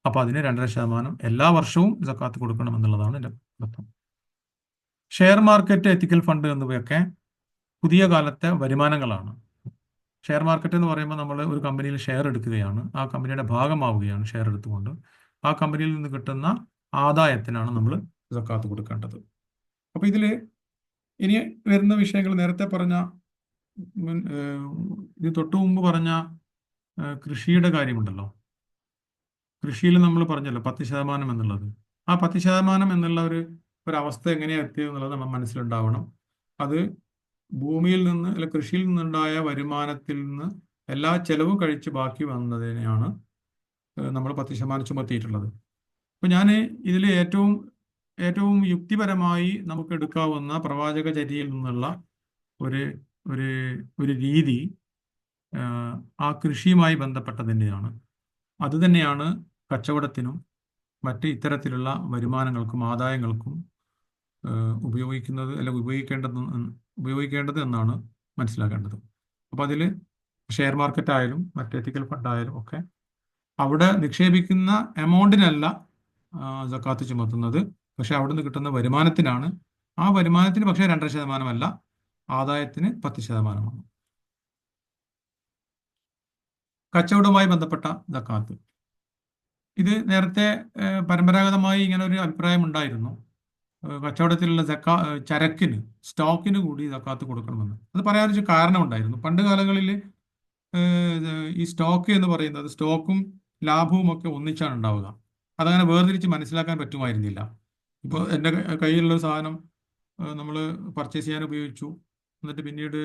അപ്പോൾ അതിന് 2.5% എല്ലാ വർഷവും സക്കാത്ത് കൊടുക്കണമെന്നുള്ളതാണ് എൻ്റെ അർത്ഥം. ഷെയർ മാർക്കറ്റ്, എത്തിക്കൽ ഫണ്ട് എന്നിവയൊക്കെ പുതിയ കാലത്തെ വരുമാനങ്ങളാണ്. ഷെയർ മാർക്കറ്റ് എന്ന് പറയുമ്പോൾ നമ്മൾ ഒരു കമ്പനിയിൽ ഷെയർ എടുക്കുകയാണ്, ആ കമ്പനിയുടെ ഭാഗമാവുകയാണ് ഷെയർ എടുത്തുകൊണ്ട്. ആ കമ്പനിയിൽ നിന്ന് കിട്ടുന്ന ആദായത്തിനാണ് നമ്മൾ സക്കാത്ത് കൊടുക്കേണ്ടത്. അപ്പോൾ ഇതിൽ ഇനി വരുന്ന വിഷയങ്ങൾ നേരത്തെ പറഞ്ഞ ഇത് തൊട്ടു മുമ്പ് പറഞ്ഞ കൃഷിയുടെ കാര്യമുണ്ടല്ലോ. കൃഷിയിൽ നമ്മൾ പറഞ്ഞല്ലോ 10% എന്നുള്ളത്. ആ 10% എന്നുള്ള ഒരവസ്ഥ എങ്ങനെയാണ് എത്തിയത് എന്നുള്ളത് നമ്മൾ മനസ്സിലുണ്ടാവണം. അത് ഭൂമിയിൽ നിന്ന്, അല്ല കൃഷിയിൽ നിന്നുണ്ടായ വരുമാനത്തിൽ നിന്ന് എല്ലാ ചെലവും കഴിച്ച് ബാക്കി വന്നതിനെയാണ് നമ്മൾ 10% ചുമത്തിയിട്ടുള്ളത്. അപ്പോൾ ഞാൻ ഇതിൽ ഏറ്റവും ഏറ്റവും യുക്തിപരമായി നമുക്ക് എടുക്കാവുന്ന പ്രവാചകചര്യയിൽ നിന്നുള്ള ഒരു ഒരു ഒരു രീതി ആ, ആ കൃഷിയുമായി ബന്ധപ്പെട്ട തന്നെയാണ്. അത് തന്നെയാണ് കച്ചവടത്തിനും മറ്റ് ഇത്തരത്തിലുള്ള വരുമാനങ്ങൾക്കും ആദായങ്ങൾക്കും ഉപയോഗിക്കുന്നത് അല്ലെങ്കിൽ ഉപയോഗിക്കേണ്ടത് എന്നാണ് മനസ്സിലാക്കേണ്ടത്. അപ്പോൾ അതിൽ ഷെയർ മാർക്കറ്റ് ആയാലും മറ്റ് എത്തിക്കൽ ഫണ്ട് ആയാലും ഒക്കെ അവിടെ നിക്ഷേപിക്കുന്ന എമൗണ്ടിനല്ല സക്കാത്ത് ചുമത്തുന്നത്, പക്ഷെ അവിടെ നിന്ന് കിട്ടുന്ന വരുമാനത്തിനാണ്. ആ വരുമാനത്തിന് പക്ഷേ 2.5%, ആദായത്തിന് 10%. കച്ചവടവുമായി ബന്ധപ്പെട്ട സക്കാത്ത്, ഇത് നേരത്തെ പരമ്പരാഗതമായി ഇങ്ങനെ ഒരു അഭിപ്രായം ഉണ്ടായിരുന്നു. കച്ചവടത്തിലുള്ള ചരക്കിന്, സ്റ്റോക്കിന് കൂടി സക്കാത്ത് കൊടുക്കണമെന്ന്. അത് പറയാനൊരു കാരണമുണ്ടായിരുന്നു. പണ്ട് കാലങ്ങളിൽ ഈ സ്റ്റോക്ക് എന്ന് പറയുന്നത് സ്റ്റോക്കും ലാഭവും ഒക്കെ ഒന്നിച്ചാണ് ഉണ്ടാവുക. അതങ്ങനെ വേർതിരിച്ച് മനസ്സിലാക്കാൻ പറ്റുമായിരുന്നില്ല. ഇപ്പോൾ എൻ്റെ കയ്യിലുള്ള ഒരു സാധനം നമ്മൾ പർച്ചേസ് ചെയ്യാൻ ഉപയോഗിച്ചു, എന്നിട്ട് പിന്നീട്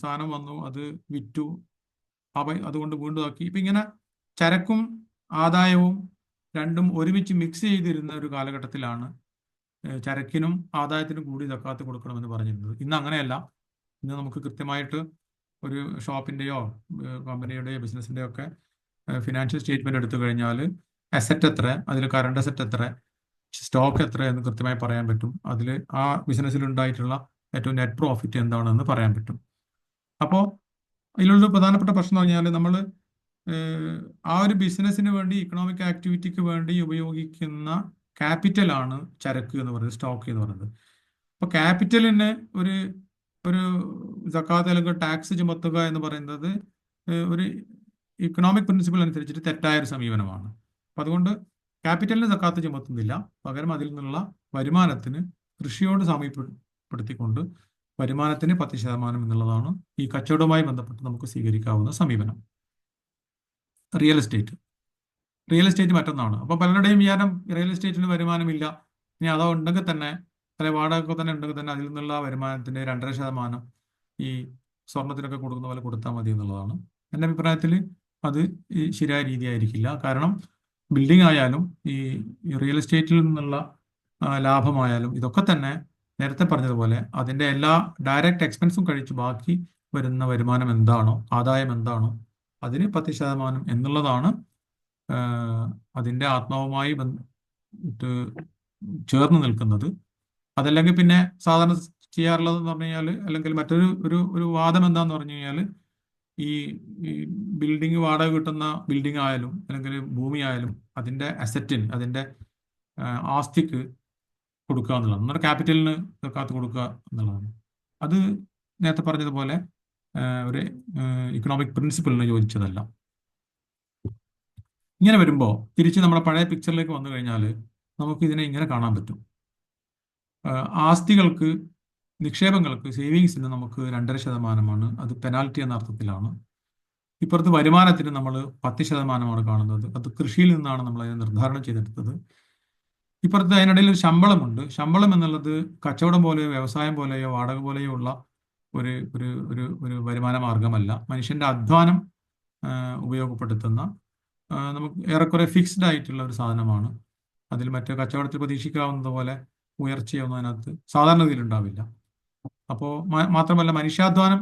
സാധനം വന്നു, അത് വിറ്റു, അതുകൊണ്ട് വീണ്ടും ആക്കി. ഇപ്പം ഇങ്ങനെ ചരക്കും ആദായവും രണ്ടും ഒരുമിച്ച് മിക്സ് ചെയ്തിരുന്ന ഒരു കാലഘട്ടത്തിലാണ് ചരക്കിനും ആദായത്തിനും കൂടി സക്കാത്ത് കൊടുക്കണമെന്ന് പറഞ്ഞിരുന്നത്. ഇന്ന് അങ്ങനെയല്ല. ഇന്ന് നമുക്ക് കൃത്യമായിട്ട് ഒരു ഷോപ്പിൻ്റെയോ കമ്പനിയുടെയോ ബിസിനസ്സിൻ്റെയോ ഒക്കെ ഫിനാൻഷ്യൽ സ്റ്റേറ്റ്മെന്റ് എടുത്തു കഴിഞ്ഞാൽ അസറ്റ് എത്ര, അതിൽ കറണ്ട് അസറ്റ് എത്ര, സ്റ്റോക്ക് എത്ര എന്ന് കൃത്യമായി പറയാൻ പറ്റും. അതിൽ ആ ബിസിനസ്സിൽ ഉണ്ടായിട്ടുള്ള ഏറ്റവും നെറ്റ് പ്രോഫിറ്റ് എന്താണെന്ന് പറയാൻ പറ്റും. അപ്പോൾ അതിലുള്ളൊരു പ്രധാനപ്പെട്ട പ്രശ്നം എന്ന് പറഞ്ഞാൽ നമ്മൾ ആ ഒരു ബിസിനസ്സിന് വേണ്ടി, ഇക്കണോമിക് ആക്ടിവിറ്റിക്ക് വേണ്ടി ഉപയോഗിക്കുന്ന ക്യാപിറ്റലാണ് ചരക്ക് എന്ന് പറയുന്നത്, സ്റ്റോക്ക് എന്ന് പറയുന്നത്. അപ്പോൾ ക്യാപിറ്റലിന് ഒരു ഒരു സക്കാത്ത് അല്ലെങ്കിൽ ടാക്സ് ചുമത്തുക എന്ന് പറയുന്നത് ഒരു ഇക്കണോമിക് പ്രിൻസിപ്പിൾ അനുസരിച്ചിട്ട് തെറ്റായ ഒരു സമീപനമാണ്. അപ്പം അതുകൊണ്ട് ക്യാപിറ്റലിന് സക്കാത്ത് ചുമത്തുന്നില്ല, പകരം അതിൽ നിന്നുള്ള വരുമാനത്തിന് കൃഷിയോട് സാമ്യപ്പെടുത്തിക്കൊണ്ട് വരുമാനത്തിന് 10% എന്നുള്ളതാണ് ഈ കച്ചവടവുമായി ബന്ധപ്പെട്ട് നമുക്ക് സ്വീകരിക്കാവുന്ന സമീപനം. റിയൽ എസ്റ്റേറ്റ് മറ്റൊന്നാണ്. അപ്പോൾ പലരുടെയും വിചാരം റിയൽ എസ്റ്റേറ്റിന് വരുമാനമില്ല, ഇനി അതോ ഉണ്ടെങ്കിൽ തന്നെ, അല്ലെങ്കിൽ വാടക തന്നെ ഉണ്ടെങ്കിൽ തന്നെ അതിൽ നിന്നുള്ള വരുമാനത്തിൻ്റെ 2.5% ഈ സ്വർണത്തിനൊക്കെ കൊടുക്കുന്ന പോലെ കൊടുത്താൽ മതി എന്നുള്ളതാണ്. എൻ്റെ അഭിപ്രായത്തിൽ അത് ഈ ശരിയായ രീതിയായിരിക്കില്ല. കാരണം ബിൽഡിംഗ് ആയാലും ഈ റിയൽ എസ്റ്റേറ്റിൽ നിന്നുള്ള ലാഭമായാലും ഇതൊക്കെ തന്നെ നേരത്തെ പറഞ്ഞതുപോലെ അതിൻ്റെ എല്ലാ ഡയറക്റ്റ് എക്സ്പെൻസും കഴിച്ച് ബാക്കി വരുന്ന വരുമാനം എന്താണോ, ആദായം എന്താണോ, അതിന് 10% എന്നുള്ളതാണ് അതിൻ്റെ ആത്മാവുമായി ചേർന്ന് നിൽക്കുന്നത്. അതല്ലെങ്കിൽ പിന്നെ സാധാരണ ചെയ്യാറുള്ളതെന്ന് പറഞ്ഞു കഴിഞ്ഞാൽ, അല്ലെങ്കിൽ മറ്റൊരു ഒരു വാദം എന്താന്ന് പറഞ്ഞു കഴിഞ്ഞാൽ, ഈ ബിൽഡിംഗ് വാടക കിട്ടുന്ന ബിൽഡിംഗ് ആയാലും അല്ലെങ്കിൽ ഭൂമി ആയാലും അതിൻ്റെ അസറ്റിന്, അതിൻ്റെ ആസ്തിക്ക് കൊടുക്കുക എന്നുള്ളതാണ്, നമ്മുടെ ക്യാപിറ്റലിന് കാത്ത് കൊടുക്കുക എന്നുള്ളതാണ്. അത് നേരത്തെ പറഞ്ഞതുപോലെ ഒരു ഇക്കണോമിക് പ്രിൻസിപ്പിളിന് യോജിച്ചതല്ല. ഇങ്ങനെ വരുമ്പോൾ തിരിച്ച് നമ്മുടെ പഴയ പിക്ചറിലേക്ക് വന്നു കഴിഞ്ഞാൽ നമുക്ക് ഇതിനെ ഇങ്ങനെ കാണാൻ പറ്റും. ആസ്തികൾക്ക്, നിക്ഷേപങ്ങൾക്ക്, സേവിങ്സിന് നമുക്ക് 2.5%, അത് പെനാൽറ്റി എന്ന അർത്ഥത്തിലാണ്. ഇപ്പുറത്ത് വരുമാനത്തിന് നമ്മൾ 10% കാണുന്നത്. അത് കൃഷിയിൽ നിന്നാണ് നമ്മൾ അതിനെ നിർദ്ധാരണം ചെയ്തെടുത്തത്. ഇപ്പുറത്ത് അതിനിടയിൽ ഒരു ശമ്പളമുണ്ട്. ശമ്പളം എന്നുള്ളത് കച്ചവടം പോലെയോ വ്യവസായം പോലെയോ വാടക പോലെയോ ഉള്ള ഒരു ഒരു ഒരു ഒരു വരുമാന മാർഗമല്ല. മനുഷ്യന്റെ അധ്വാനം ഉപയോഗപ്പെടുത്തുന്ന നമുക്ക് ഏറെക്കുറെ ഫിക്സ്ഡ് ആയിട്ടുള്ള ഒരു സാധനമാണ്. അതിൽ മറ്റേ കച്ചവടത്തിൽ പ്രതീക്ഷിക്കാവുന്നത് പോലെ ഉയർച്ചയൊന്നും അതിനകത്ത് സാധാരണഗതിയിൽ ഉണ്ടാവില്ല. അപ്പോൾ മാത്രമല്ല മനുഷ്യാധ്വാനം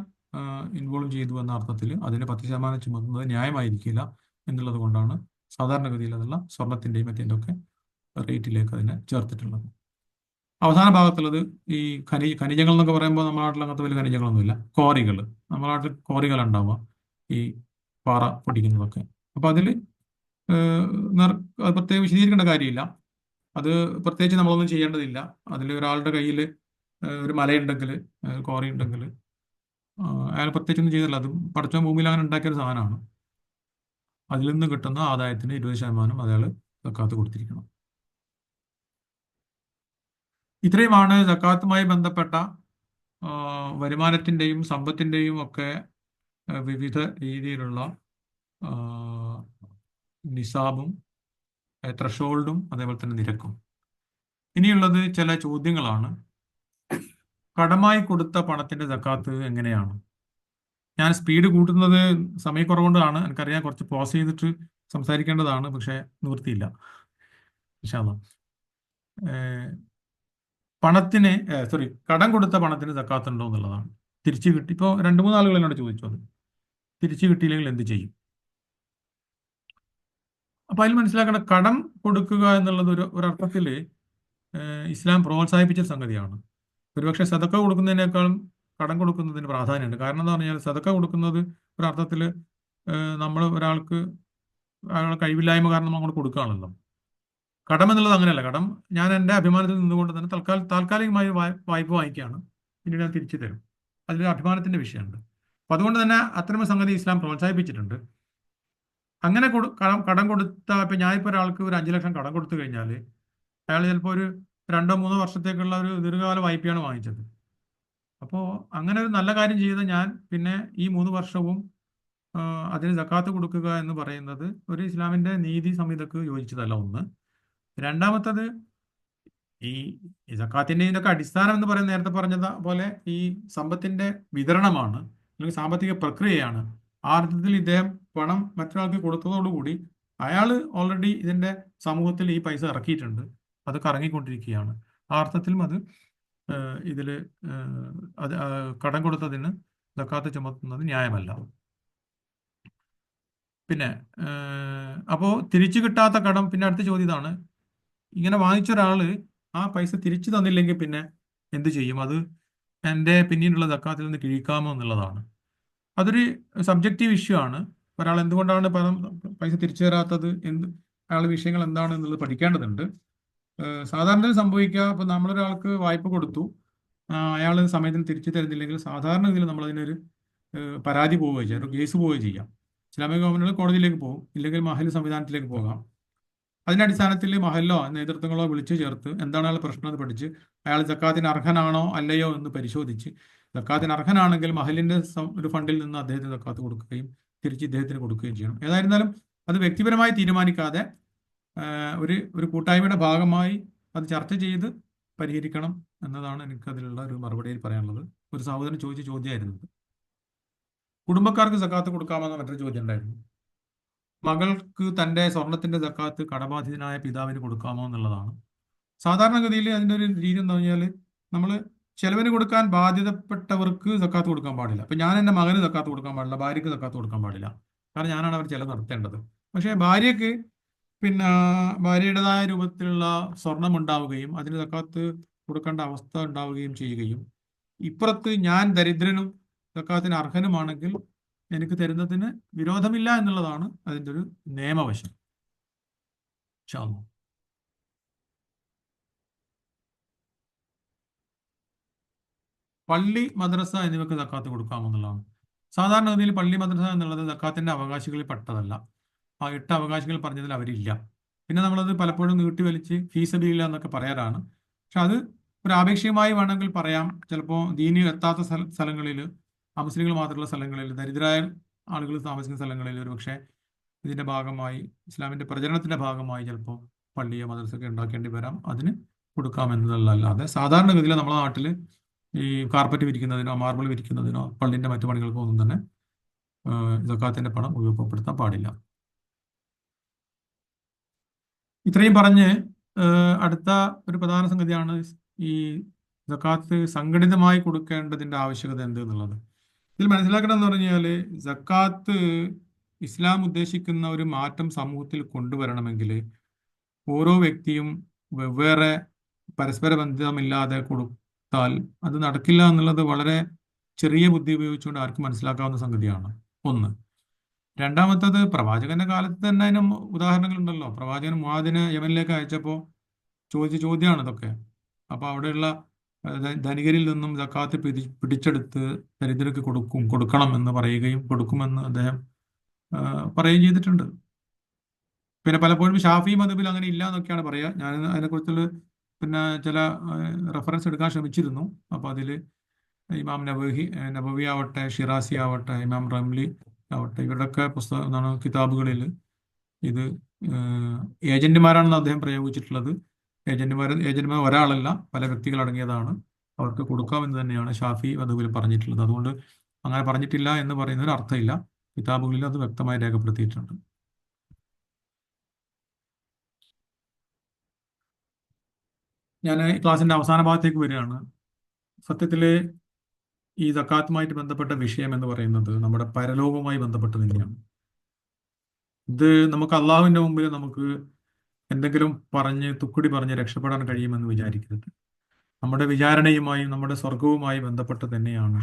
ഇൻവോൾവ് ചെയ്തു എന്ന അർത്ഥത്തിൽ അതിന് 10% ചുമത്തുന്നത് ന്യായമായിരിക്കില്ല എന്നുള്ളത് കൊണ്ടാണ് സാധാരണഗതിയിൽ അതുള്ള സ്വർണത്തിൻ്റെയും മറ്റേൻ്റെ ഒക്കെ റേറ്റിലേക്ക് അതിനെ ചേർത്തിട്ടുള്ളത്. അവസാന ഭാഗത്തുള്ളത് ഈ ഖനിജങ്ങൾ എന്നൊക്കെ പറയുമ്പോൾ നമ്മുടെ നാട്ടിൽ അങ്ങനത്തെ വലിയ ഖനിജങ്ങളൊന്നുമില്ല. കോറികൾ, നമ്മുടെ നാട്ടിൽ കോറികളുണ്ടാവുക, ഈ പാറ പൊടിക്കുന്നതൊക്കെ. അപ്പോൾ അതിൽ പ്രത്യേകം വിശദീകരിക്കേണ്ട കാര്യമില്ല. അത് പ്രത്യേകിച്ച് നമ്മളൊന്നും ചെയ്യേണ്ടതില്ല. അതിൽ ഒരാളുടെ കയ്യിൽ ഒരു മലയുണ്ടെങ്കിൽ, കോറി ഉണ്ടെങ്കിൽ അയാൾ പ്രത്യേകിച്ചൊന്നും ചെയ്തില്ല. അത് പടച്ചോൻ ഭൂമിയിൽ അങ്ങനെ ഉണ്ടാക്കിയൊരു സാധനമാണ്. അതിൽ നിന്ന് കിട്ടുന്ന ആദായത്തിന് 20% അയാൾ സക്കാത്ത് കൊടുത്തിരിക്കണം. ഇത്രയുമാണ് സക്കാത്തുമായി ബന്ധപ്പെട്ട വരുമാനത്തിൻ്റെയും സമ്പത്തിൻ്റെയും ഒക്കെ വിവിധ രീതിയിലുള്ള നിസാബും ത്രഷോൾഡും അതേപോലെ തന്നെ നിരക്കും. ഇനിയുള്ളത് ചില ചോദ്യങ്ങളാണ്. കടമായി കൊടുത്ത പണത്തിന്റെ സക്കാത്ത് എങ്ങനെയാണ്? ഞാൻ സ്പീഡ് കൂട്ടുന്നത് സമയക്കുറവുകൊണ്ടാണ്. എനിക്കറിയാം കുറച്ച് പോസ് ചെയ്തിട്ട് സംസാരിക്കേണ്ടതാണ്, പക്ഷെ നിവൃത്തിയില്ല. ഇൻഷാ അല്ലാഹ്. പണത്തിന് സോറി കടം കൊടുത്ത പണത്തിന് സക്കാത്ത് ഉണ്ടോ എന്നുള്ളതാണ്. തിരിച്ചു കിട്ടി ഇപ്പോൾ രണ്ട് മൂന്ന് ആളുകൾ എന്നോട് ചോദിച്ചു അത് തിരിച്ചു കിട്ടിയില്ലെങ്കിൽ എന്ത് ചെയ്യും. അപ്പൊ അതിൽ മനസ്സിലാക്കേണ്ട കടം കൊടുക്കുക എന്നുള്ളത് ഒരർത്ഥത്തിൽ ഇസ്ലാം പ്രോത്സാഹിപ്പിച്ച സംഗതിയാണ്. ഒരുപക്ഷെ സദക്ക കൊടുക്കുന്നതിനേക്കാളും കടം കൊടുക്കുന്നതിന് പ്രാധാന്യമുണ്ട്. കാരണം എന്താ പറഞ്ഞാൽ സദക്ക കൊടുക്കുന്നത് ഒരർത്ഥത്തിൽ നമ്മൾ ഒരാൾക്ക് അയാളുടെ കഴിവില്ലായ്മ കാരണം അങ്ങോട്ട് കൊടുക്കുകയാണല്ലോ. കടം എന്നുള്ളത് അങ്ങനെയല്ല. കടം ഞാൻ എൻ്റെ അഭിമാനത്തിൽ നിന്നുകൊണ്ട് തന്നെ താൽക്കാലികമായി വായ്പ വാങ്ങിക്കുകയാണ്, പിന്നീട് ഞാൻ തിരിച്ചു തരും. അതിലൊരു അഭിമാനത്തിന്റെ വിഷയമുണ്ട്. അപ്പൊ അതുകൊണ്ട് തന്നെ അത്തരം സംഗതി ഇസ്ലാം പ്രോത്സാഹിപ്പിച്ചിട്ടുണ്ട്. അങ്ങനെ കടം കൊടുത്ത ഇപ്പൊ ഞാനിപ്പോൾ ഒരാൾക്ക് ഒരു 5 ലക്ഷം കടം കൊടുത്തു കഴിഞ്ഞാൽ അയാൾ ചിലപ്പോൾ ഒരു 2-3 വർഷത്തേക്കുള്ള ഒരു ദീർഘകാല വായ്പയാണ് വാങ്ങിച്ചത്. അപ്പോൾ അങ്ങനെ ഒരു നല്ല കാര്യം ചെയ്ത ഞാൻ പിന്നെ ഈ 3 വർഷവും അതിന് സക്കാത്ത് കൊടുക്കുക എന്ന് പറയുന്നത് ഒരു ഇസ്ലാമിന്റെ നീതി സംഹിതക്ക് യോജിച്ചതല്ല. ഒന്ന്. രണ്ടാമത്തത് ഈ സക്കാത്തിന്റെ ഇതിനൊക്കെ അടിസ്ഥാനം എന്ന് പറയുന്നത് നേരത്തെ പറഞ്ഞത് പോലെ ഈ സമ്പത്തിന്റെ വിതരണമാണ്, അല്ലെങ്കിൽ സാമ്പത്തിക പ്രക്രിയയാണ്. ആ അർത്ഥത്തിൽ ഇദ്ദേഹം പണം മറ്റൊരാൾക്ക് കൊടുത്തതോടുകൂടി അയാൾ ഓൾറെഡി ഇതിന്റെ സമൂഹത്തിൽ ഈ പൈസ ഇറക്കിയിട്ടുണ്ട്, അത് കറങ്ങിക്കൊണ്ടിരിക്കുകയാണ്. ആ അർത്ഥത്തിലും അത് ഇതില് അത് കടം കൊടുത്തതിന് സക്കാത്ത് ചുമത്തുന്നത് ന്യായമല്ല. പിന്നെ അപ്പോ തിരിച്ചു കിട്ടാത്ത കടം, പിന്നെ അടുത്ത ചോദ്യം ഇതാണ്, ഇങ്ങനെ വാങ്ങിച്ച ഒരാള് ആ പൈസ തിരിച്ചു തന്നില്ലെങ്കിൽ പിന്നെ എന്ത് ചെയ്യും? അത് എൻ്റെ പിന്നീടുള്ള സക്കാത്തിൽ നിന്ന് കിഴിക്കാമോ എന്നുള്ളതാണ്. അതൊരു സബ്ജക്റ്റീവ് ഇഷ്യൂ ആണ്. ഒരാൾ എന്തുകൊണ്ടാണ് പൈസ തിരിച്ചു തരാത്തത്, അയാളുടെ വിഷയങ്ങൾ എന്താണ് എന്നുള്ളത് പഠിക്കേണ്ടതുണ്ട്. സാധാരണ സംഭവിക്കുക, ഇപ്പൊ നമ്മളൊരാൾക്ക് വായ്പ കൊടുത്തു, അയാൾ സമയത്തിന് തിരിച്ചു തരുന്നില്ലെങ്കിൽ സാധാരണ ഇതിൽ നമ്മൾ അതിനൊരു പരാതി പോവുകയോ ചെയ്യാം, ഒരു കേസ് പോവുകയോ ചെയ്യാം. ഇസ്ലാമിക ഗവൺമെന്റുകൾ കോടതിയിലേക്ക് പോകും, ഇല്ലെങ്കിൽ മഹൽ സംവിധാനത്തിലേക്ക് പോകാം. അതിന്റെ അടിസ്ഥാനത്തിൽ മഹല്ലോ നേതൃത്വങ്ങളോ വിളിച്ചു ചേർത്ത് എന്താണ് അയാൾ പ്രശ്നം എന്ന് പഠിച്ച് അയാൾ സക്കാത്തിന് അർഹനാണോ അല്ലയോ എന്ന് പരിശോധിച്ച് സക്കാത്തിന് അർഹനാണെങ്കിൽ മഹലിന്റെ ഒരു ഫണ്ടിൽ നിന്ന് അദ്ദേഹത്തിന് സക്കാത്ത് കൊടുക്കുകയും തിരിച്ച് ഇദ്ദേഹത്തിന് കൊടുക്കുകയും ചെയ്യണം. ഏതായിരുന്നാലും അത് വ്യക്തിപരമായി തീരുമാനിക്കാതെ ഒരു കൂട്ടായ്മയുടെ ഭാഗമായി അത് ചർച്ച ചെയ്ത് പരിഹരിക്കണം എന്നതാണ് എനിക്ക് അതിലുള്ള ഒരു മറുപടിയിൽ പറയാനുള്ളത്. ഒരു സഹോദരൻ ചോദിച്ച ചോദ്യമായിരുന്നു. കുടുംബക്കാർക്ക് സക്കാത്ത് കൊടുക്കാമെന്ന മറ്റൊരു ചോദ്യം ഉണ്ടായിരുന്നു. മകൾക്ക് തന്റെ സ്വർണത്തിന്റെ സക്കാത്ത് കടബാധിതനായ പിതാവിന് കൊടുക്കാമോ എന്നുള്ളതാണ്. സാധാരണഗതിയിൽ അതിന്റെ ഒരു രീതി എന്താ പറഞ്ഞാൽ, നമ്മൾ ചെലവിന് കൊടുക്കാൻ ബാധ്യതപ്പെട്ടവർക്ക് സക്കാത്ത് കൊടുക്കാൻ പാടില്ല. അപ്പൊ ഞാൻ എൻ്റെ മകന് സക്കാത്ത് കൊടുക്കാൻ പാടില്ല, ഭാര്യയ്ക്ക് സക്കാത്ത് കൊടുക്കാൻ പാടില്ല, കാരണം ഞാനാണ് അവർ ചെലവ് നടത്തേണ്ടത്. പക്ഷേ ഭാര്യയ്ക്ക് പിന്നെ ഭാര്യയുടേതായ രൂപത്തിലുള്ള സ്വർണം ഉണ്ടാവുകയും അതിന് സക്കാത്ത് കൊടുക്കേണ്ട അവസ്ഥ ഉണ്ടാവുകയും ചെയ്യുകയും ഇപ്പുറത്ത് ഞാൻ ദരിദ്രനും സക്കാത്തിന് അർഹനുമാണെങ്കിൽ എനിക്ക് തരുന്നതിന് വിരോധമില്ല എന്നുള്ളതാണ് അതിൻ്റെ ഒരു നിയമവശം. പള്ളി, മദ്രസ എന്നിവയ്ക്ക് സക്കാത്ത് കൊടുക്കാമെന്നുള്ളതാണ്. സാധാരണഗതിയിൽ പള്ളി, മദ്രസ എന്നുള്ളത് സക്കാത്തിന്റെ അവകാശികളിൽ പെട്ടതല്ല. ആ 8 അവകാശികൾ പറഞ്ഞതിൽ അവരില്ല. പിന്നെ നമ്മളത് പലപ്പോഴും നീട്ടിവലിച്ച് ഫീസബിലില്ല എന്നൊക്കെ പറയാറാണ്. പക്ഷെ അത് ഒരു ആപേക്ഷികമായി വേണമെങ്കിൽ പറയാം. ചിലപ്പോൾ ദീനിൽ എത്താത്ത സ്ഥലങ്ങളിൽ, അമുസ്ലിങ്ങൾ മാത്രമുള്ള സ്ഥലങ്ങളിൽ, ദരിദ്രരായ ആളുകൾ താമസിക്കുന്ന സ്ഥലങ്ങളിൽ ഒരു പക്ഷേ ഇതിന്റെ ഭാഗമായി, ഇസ്ലാമിന്റെ പ്രചരണത്തിന്റെ ഭാഗമായി ചിലപ്പോൾ പള്ളിയോ മദ്രസയൊക്കെ ഉണ്ടാക്കേണ്ടി വരാം. അതിന് കൊടുക്കാമെന്നതല്ലാതെ സാധാരണഗതിയിൽ നമ്മുടെ നാട്ടിൽ ഈ കാർപ്പറ്റ് വിരിക്കുന്നതിനോ മാർബിൾ വിരിക്കുന്നതിനോ പള്ളിന്റെ മറ്റു പണികൾക്കോ ഒന്നും തന്നെ സക്കാത്തിന്റെ പണം ഉപയോഗപ്പെടുത്താൻ പാടില്ല. ഇത്രയും പറഞ്ഞ് അടുത്ത ഒരു പ്രധാന സംഗതിയാണ് ഈ സക്കാത്ത് സംഘടിതമായി കൊടുക്കേണ്ടതിന്റെ ആവശ്യകത എന്ത് എന്നുള്ളത്. ഇതിൽ മനസ്സിലാക്കണം എന്ന് പറഞ്ഞാൽ, സക്കാത്ത് ഇസ്ലാം ഉദ്ദേശിക്കുന്ന ഒരു മാറ്റം സമൂഹത്തിൽ കൊണ്ടുവരണമെങ്കിൽ ഓരോ വ്യക്തിയും വെവ്വേറെ പരസ്പര ബന്ധമില്ലാതെ കൊടുത്താൽ അത് നടക്കില്ല എന്നുള്ളത് വളരെ ചെറിയ ബുദ്ധി ഉപയോഗിച്ചുകൊണ്ട് ആർക്കും മനസ്സിലാക്കാവുന്ന സംഗതിയാണ്. ഒന്ന്. രണ്ടാമത്തത്, പ്രവാചകന്റെ കാലത്ത് തന്നെ അതിന് ഉദാഹരണങ്ങളുണ്ടല്ലോ. പ്രവാചകൻ മുആദിനെ യമനിലേക്ക് അയച്ചപ്പോൾ ചോദിച്ച ചോദ്യമാണ് ഇതൊക്കെ. അപ്പൊ അവിടെയുള്ള ധനികരിൽ നിന്നും സക്കാത്ത് പിടിച്ചെടുത്ത് ദരിദ്രർക്ക് കൊടുക്കണം എന്ന് പറയുകയും കൊടുക്കുമെന്ന് അദ്ദേഹം പറയുകയും ചെയ്തിട്ടുണ്ട്. പിന്നെ പലപ്പോഴും ഷാഫി മദ്ഹബിൽ അങ്ങനെ ഇല്ല എന്നൊക്കെയാണ് പറയുക. ഞാൻ അതിനെക്കുറിച്ചുള്ള പിന്നെ ചില റെഫറൻസ് എടുക്കാൻ ശ്രമിച്ചിരുന്നു. അപ്പൊ അതിൽ ഇമാം നബവി ആവട്ടെ, ഷിറാസി ആവട്ടെ, ഇമാം റംലി ആവട്ടെ, ഇവരുടെയൊക്കെ കിതാബുകളിൽ ഇത് ഏജന്റുമാരാണെന്ന് അദ്ദേഹം പ്രയോഗിച്ചിട്ടുള്ളത്. ഏജന്റുമാർ ഒരാളല്ല, പല വ്യക്തികൾ അടങ്ങിയതാണ്. അവർക്ക് കൊടുക്കാമെന്ന് തന്നെയാണ് ഷാഫി മദ്ഹബിൽ പറഞ്ഞിട്ടുള്ളത്. അതുകൊണ്ട് അങ്ങനെ പറഞ്ഞിട്ടില്ല എന്ന് പറയുന്നതിന് അർത്ഥമില്ല. കിതാബുകളിൽ അത് വ്യക്തമായി രേഖപ്പെടുത്തിയിട്ടുണ്ട്. ഞാൻ ഈ ക്ലാസ്സിന്റെ അവസാന ഭാഗത്തേക്ക് വരികയാണ്. സത്യത്തില് ഈ സക്കാത്തുമായിട്ട് ബന്ധപ്പെട്ട വിഷയം എന്ന് പറയുന്നത് നമ്മുടെ പരലോകവുമായി ബന്ധപ്പെട്ട് തന്നെയാണ്. ഇത് നമുക്ക് അള്ളാഹുവിന്റെ മുമ്പിൽ നമുക്ക് എന്തെങ്കിലും പറഞ്ഞ് തുക്കുടി പറഞ്ഞ് രക്ഷപ്പെടാൻ കഴിയുമെന്ന് വിചാരിക്കരുത്. നമ്മുടെ വിചാരണയുമായും നമ്മുടെ സ്വർഗവുമായി ബന്ധപ്പെട്ട് തന്നെയാണ്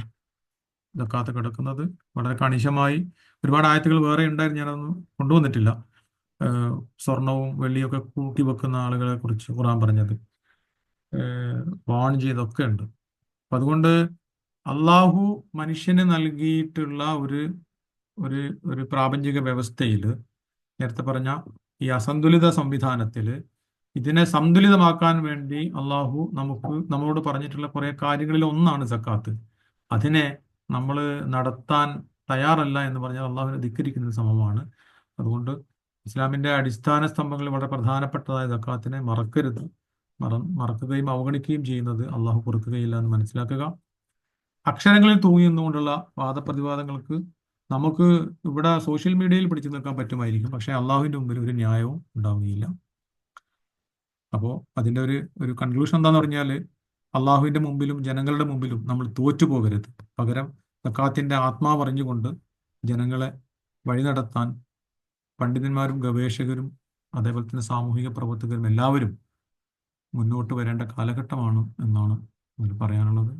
സക്കാത്ത് കിടക്കുന്നത്. വളരെ കണിശമായി ഒരുപാട് ആയത്തുകൾ വേറെ ഉണ്ടായിരുന്നു, ഞാനതൊന്നും കൊണ്ടുവന്നിട്ടില്ല. ഏഹ് സ്വർണവും വെള്ളിയൊക്കെ കൂട്ടി വെക്കുന്ന ആളുകളെ കുറിച്ച് ഖുർആൻ പറഞ്ഞത്, വാൺ ചെയ്തൊക്കെ ഉണ്ട്. അപ്പൊ അതുകൊണ്ട് അള്ളാഹു മനുഷ്യന് നൽകിയിട്ടുള്ള ഒരു ഒരു ഒരു പ്രാപഞ്ചിക വ്യവസ്ഥയിൽ, നേരത്തെ പറഞ്ഞ ഈ അസന്തുലിത സംവിധാനത്തിൽ ഇതിനെ സന്തുലിതമാക്കാൻ വേണ്ടി അള്ളാഹു നമ്മളോട് പറഞ്ഞിട്ടുള്ള കുറെ കാര്യങ്ങളിൽ ഒന്നാണ് സക്കാത്ത്. അതിനെ നമ്മൾ നടത്താൻ തയ്യാറല്ല എന്ന് പറഞ്ഞാൽ അള്ളാഹുവിനെ ധിക്കരിക്കുന്നത് സമമാണ്. അതുകൊണ്ട് ഇസ്ലാമിന്റെ അടിസ്ഥാന സ്തംഭങ്ങളിൽ വളരെ പ്രധാനപ്പെട്ടതായ സക്കാത്തിനെ മറക്കരുത്. മറക്കുകയും അവഗണിക്കുകയും ചെയ്യുന്നത് അള്ളാഹു പൊറുക്കുകയില്ല എന്ന് മനസ്സിലാക്കുക. അക്ഷരങ്ങളിൽ തൂങ്ങി നിന്നുകൊണ്ടുള്ള വാദപ്രതിവാദങ്ങൾക്ക് നമുക്ക് ഇവിടെ സോഷ്യൽ മീഡിയയിൽ പിടിച്ചു നിൽക്കാൻ പറ്റുമായിരിക്കും, പക്ഷേ അള്ളാഹുവിന്റെ മുമ്പിൽ ഒരു ന്യായവും ഉണ്ടാവുകയില്ല. അപ്പോൾ അതിൻ്റെ ഒരു കൺക്ലൂഷൻ എന്താന്ന് പറഞ്ഞാൽ, അള്ളാഹുവിന്റെ മുമ്പിലും ജനങ്ങളുടെ മുമ്പിലും നമ്മൾ തോറ്റു പോകരുത്. പകരം സക്കാത്തിന്റെ ആത്മാവ് അറിഞ്ഞുകൊണ്ട് ജനങ്ങളെ വഴി നടത്താൻ പണ്ഡിതന്മാരും ഗവേഷകരും അതേപോലെ തന്നെ സാമൂഹിക പ്രവർത്തകരും എല്ലാവരും മുന്നോട്ട് വരേണ്ട കാലഘട്ടമാണ് എന്നാണ് അതിൽ പറയാനുള്ളത്.